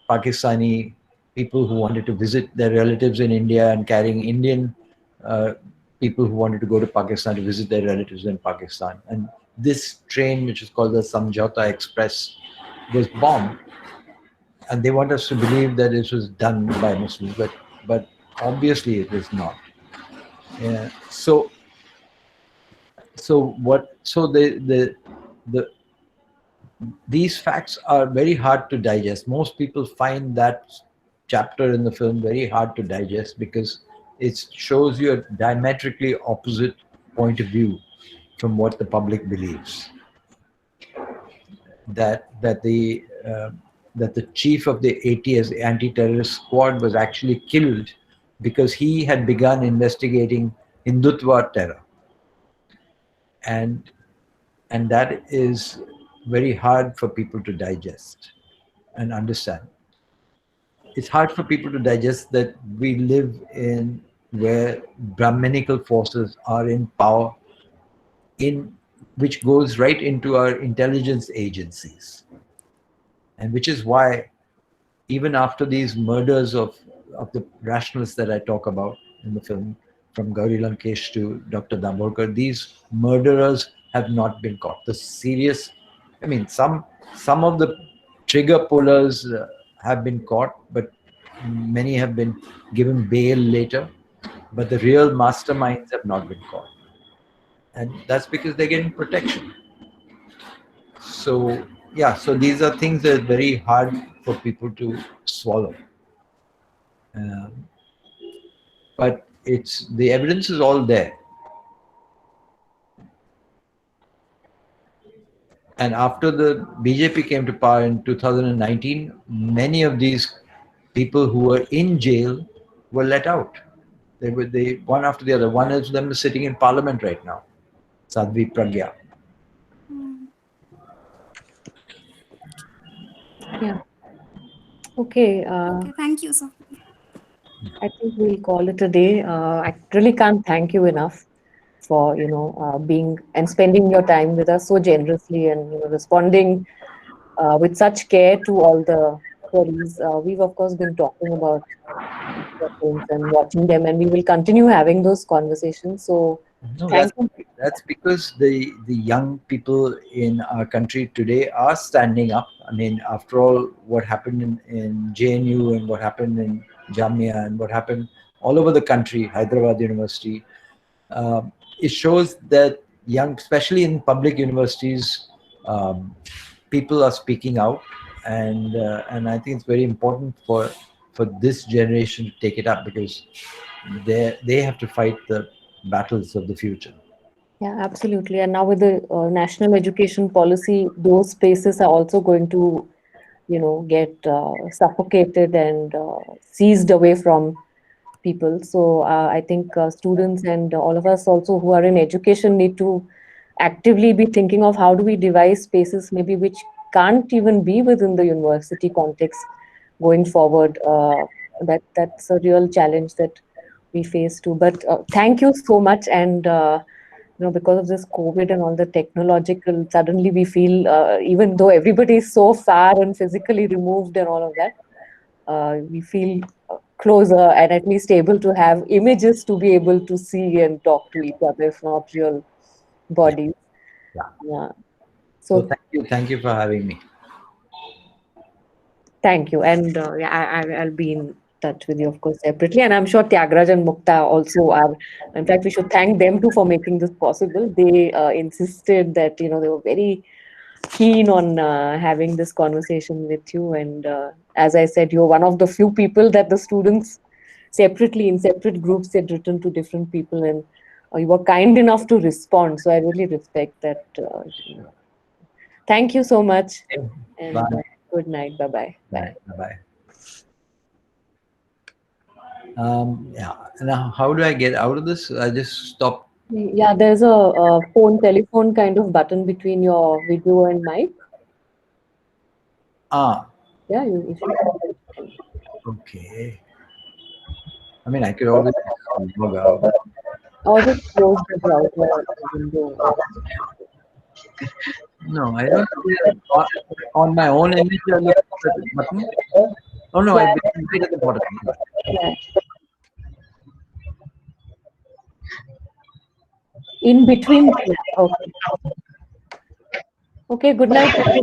Pakistani people who wanted to visit their relatives in India, and carrying Indian uh, people who wanted to go to Pakistan to visit their relatives in Pakistan. And this train, which is called the Samjhauta Express, was bombed. And they want us to believe that this was done by Muslims, but obviously it was not. Yeah. So these facts are very hard to digest. Most people find that chapter in the film very hard to digest, because it shows you a diametrically opposite point of view from what the public believes. That the chief of the ATS, the anti-terrorist squad, was actually killed because he had begun investigating Hindutva terror, and that is very hard for people to digest and understand. It's hard for people to digest that we live in where Brahminical forces are in power, in which goes right into our intelligence agencies, and which is why even after these murders of the rationalists that I talk about in the film, from Gauri Lankesh to Dr. Dambolkar, these murderers have not been caught. The serious, I mean, some of the trigger pullers have been caught, but many have been given bail later. But the real masterminds have not been caught, and that's because they're getting protection. So yeah, so these are things that are very hard for people to swallow. Um, but the evidence is all there. And after the BJP came to power in 2019, many of these people who were in jail were let out. They one after the other. One of them is sitting in parliament right now, Sadhvi Pragya. Yeah. Okay. Okay, thank you, sir. I think we'll call it a day. I really can't thank you enough for being and spending your time with us so generously, and responding with such care to all the queries. We've of course been talking about the films and watching them, and we will continue having those conversations. So No, thank you. that's because the young people in our country today are standing up. I mean, after all, what happened in JNU, and what happened in Jamia, and what happened all over the country, Hyderabad University, it shows that young, especially in public universities, people are speaking out, and I think it's very important for this generation to take it up, because they have to fight the battles of the future. Yeah, absolutely. And now with the national education policy, those spaces are also going to, get suffocated and seized away from people. So I think students and all of us also who are in education need to actively be thinking of how do we devise spaces maybe which can't even be within the university context going forward. That's a real challenge that we face too. But thank you so much. And because of this COVID and all the technological, suddenly we feel even though everybody is so far and physically removed and all of that, we feel closer and at least able to have images to be able to see and talk to each other, if not real bodies. Yeah. So So thank you for having me. thank you. And yeah, I'll be in touch with you, of course, separately. And I'm sure Tyagraj and Mukta also are. In fact, we should thank them too for making this possible. They insisted that, they were very keen on having this conversation with you. And as I said, you're one of the few people that the students separately in separate groups had written to different people, and you were kind enough to respond. So I really respect that. Thank you so much, and Bye. good night. Bye-bye. Bye. Bye. Yeah. Now, how do I get out of this? I just stop. Yeah, there's a, telephone kind of button between your video and mic. Yeah, you should. Okay. I mean, I could always log out. Or just close the browser window. No, I don't see it on my own image. I look at the button. Oh no, I right at the bottom. Yeah. In between. Okay. Okay. Good night.